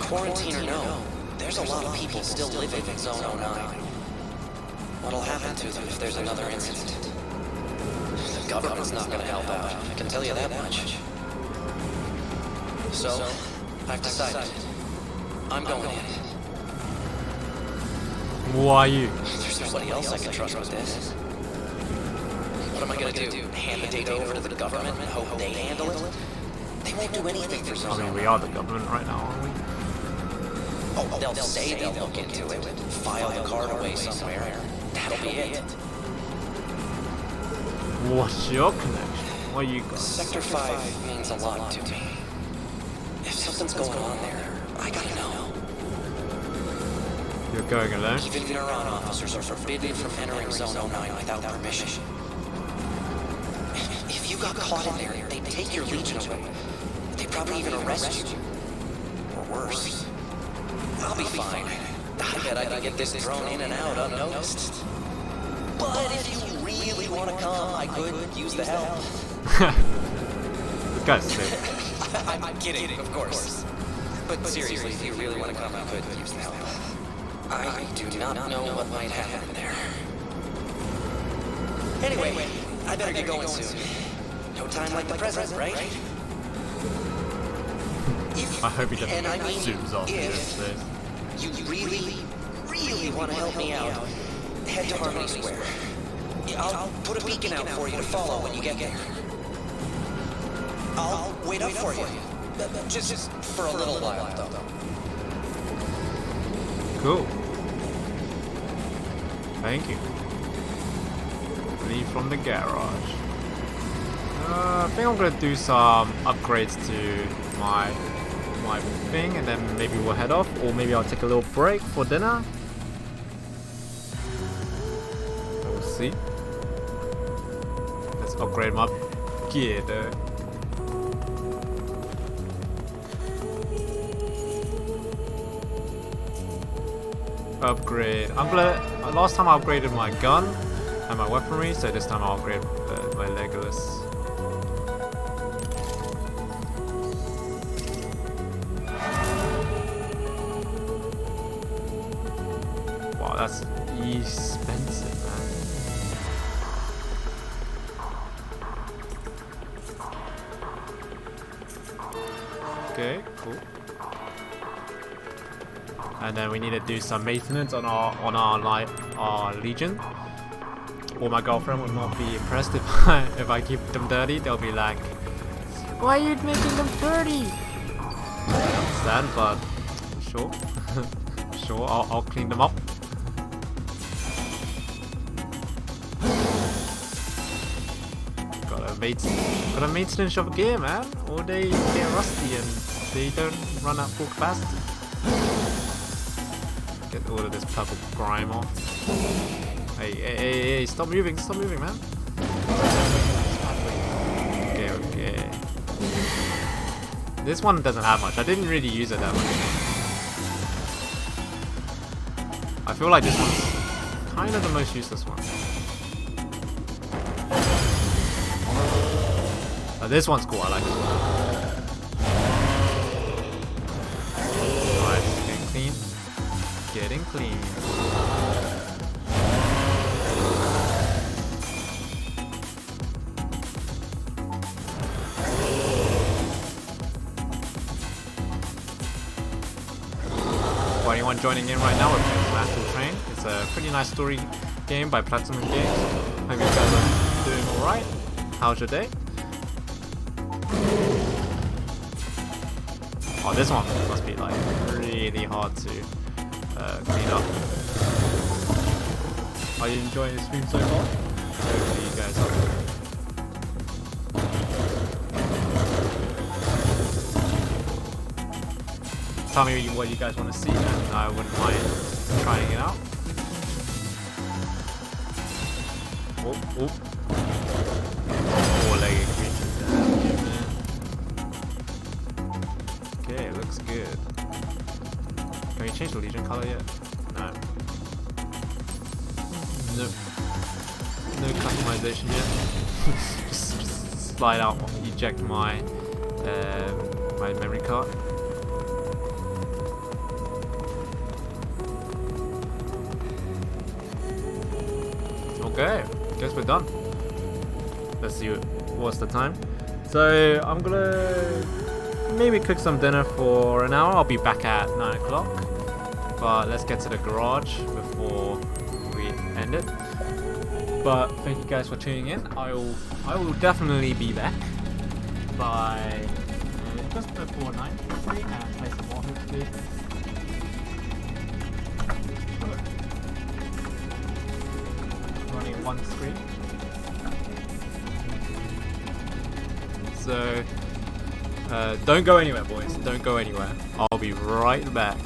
Quarantine or no, there's a lot of people still living in Zone 09. What'll happen to them if there's another incident? The government's not gonna help out, I can tell you that much. So, I've decided. I'm going in. Who are you? There's nobody else I can trust with this. What am I gonna do? Hand the data over to the government and hope they handle it? They won't do anything for Zone 09. I mean, we are the government right now, aren't we? Oh, they'll say they'll look into it, file the card away somewhere. That'll be it. What's your connection? What you got? Sector 5 means a lot to me. If something's going on there, I gotta know. You're going alone? Even Neuron officers are forbidden from entering Zone 09 without permission. If you got caught in there, they'd take your Legion away. They'd probably even arrest you. Or worse. I'll be fine. I bet I can get this drone in and out unnoticed. But if you really want to come, I could use the help. The guy's sick. I'm kidding, of course. But seriously, if you really want to come, I could use the help. I do not know what might happen there. Anyway, I better get going soon. No time like the present, right? I hope he doesn't zooms off if you really want to help me out, head to Harmony Square. I'll put a beacon out for you to follow when you get there. I'll wait up for you. Just for a little while, though. Cool. Thank you. Leave from the garage. I think I'm gonna do some upgrades to my thing, and then maybe we'll head off, or maybe I'll take a little break for dinner. We'll see. Let's upgrade my gear though. Upgrade. Last time I upgraded my gun and my weaponry, so this time I'll upgrade my Legolas. Wow, that's expensive, man. Okay, cool. And then we need to do some maintenance on our Legion. Or my girlfriend would not be impressed if I keep them dirty. They'll be like, "Why are you making them dirty?" I understand, but sure, sure, I'll clean them up. Got a maintenance shop gear, man, or they get rusty and they don't run at full capacity. Get all of this purple grime off. Hey, stop moving, man. Okay. This one doesn't have much. I didn't really use it that much. I feel like this one's kind of the most useless one. This one's cool, I like it. Alright, getting clean. For anyone joining in right now, we're playing Astral Chain. It's a pretty nice story game by Platinum Games. Hope you guys are doing alright. How's your day? Oh, this one must be like really hard to clean up. Are you enjoying the stream so far? Hopefully you guys are. Tell me what you guys want to see, and I wouldn't mind trying it out. Oh. Four-legged creatures down here, man. Okay, it looks good. Can we change the Legion color yet? No. No customization yet. just slide out, eject my my memory card. Okay, guess we're done. Let's see what's the time. So I'm gonna maybe cook some dinner for an hour. I'll be back at 9 o'clock. But let's get to the garage before we end it. But thank you guys for tuning in. I will definitely be back by just before 9 and play some more hopefully. Running one screen. So don't go anywhere, boys. Don't go anywhere. I'll be right back.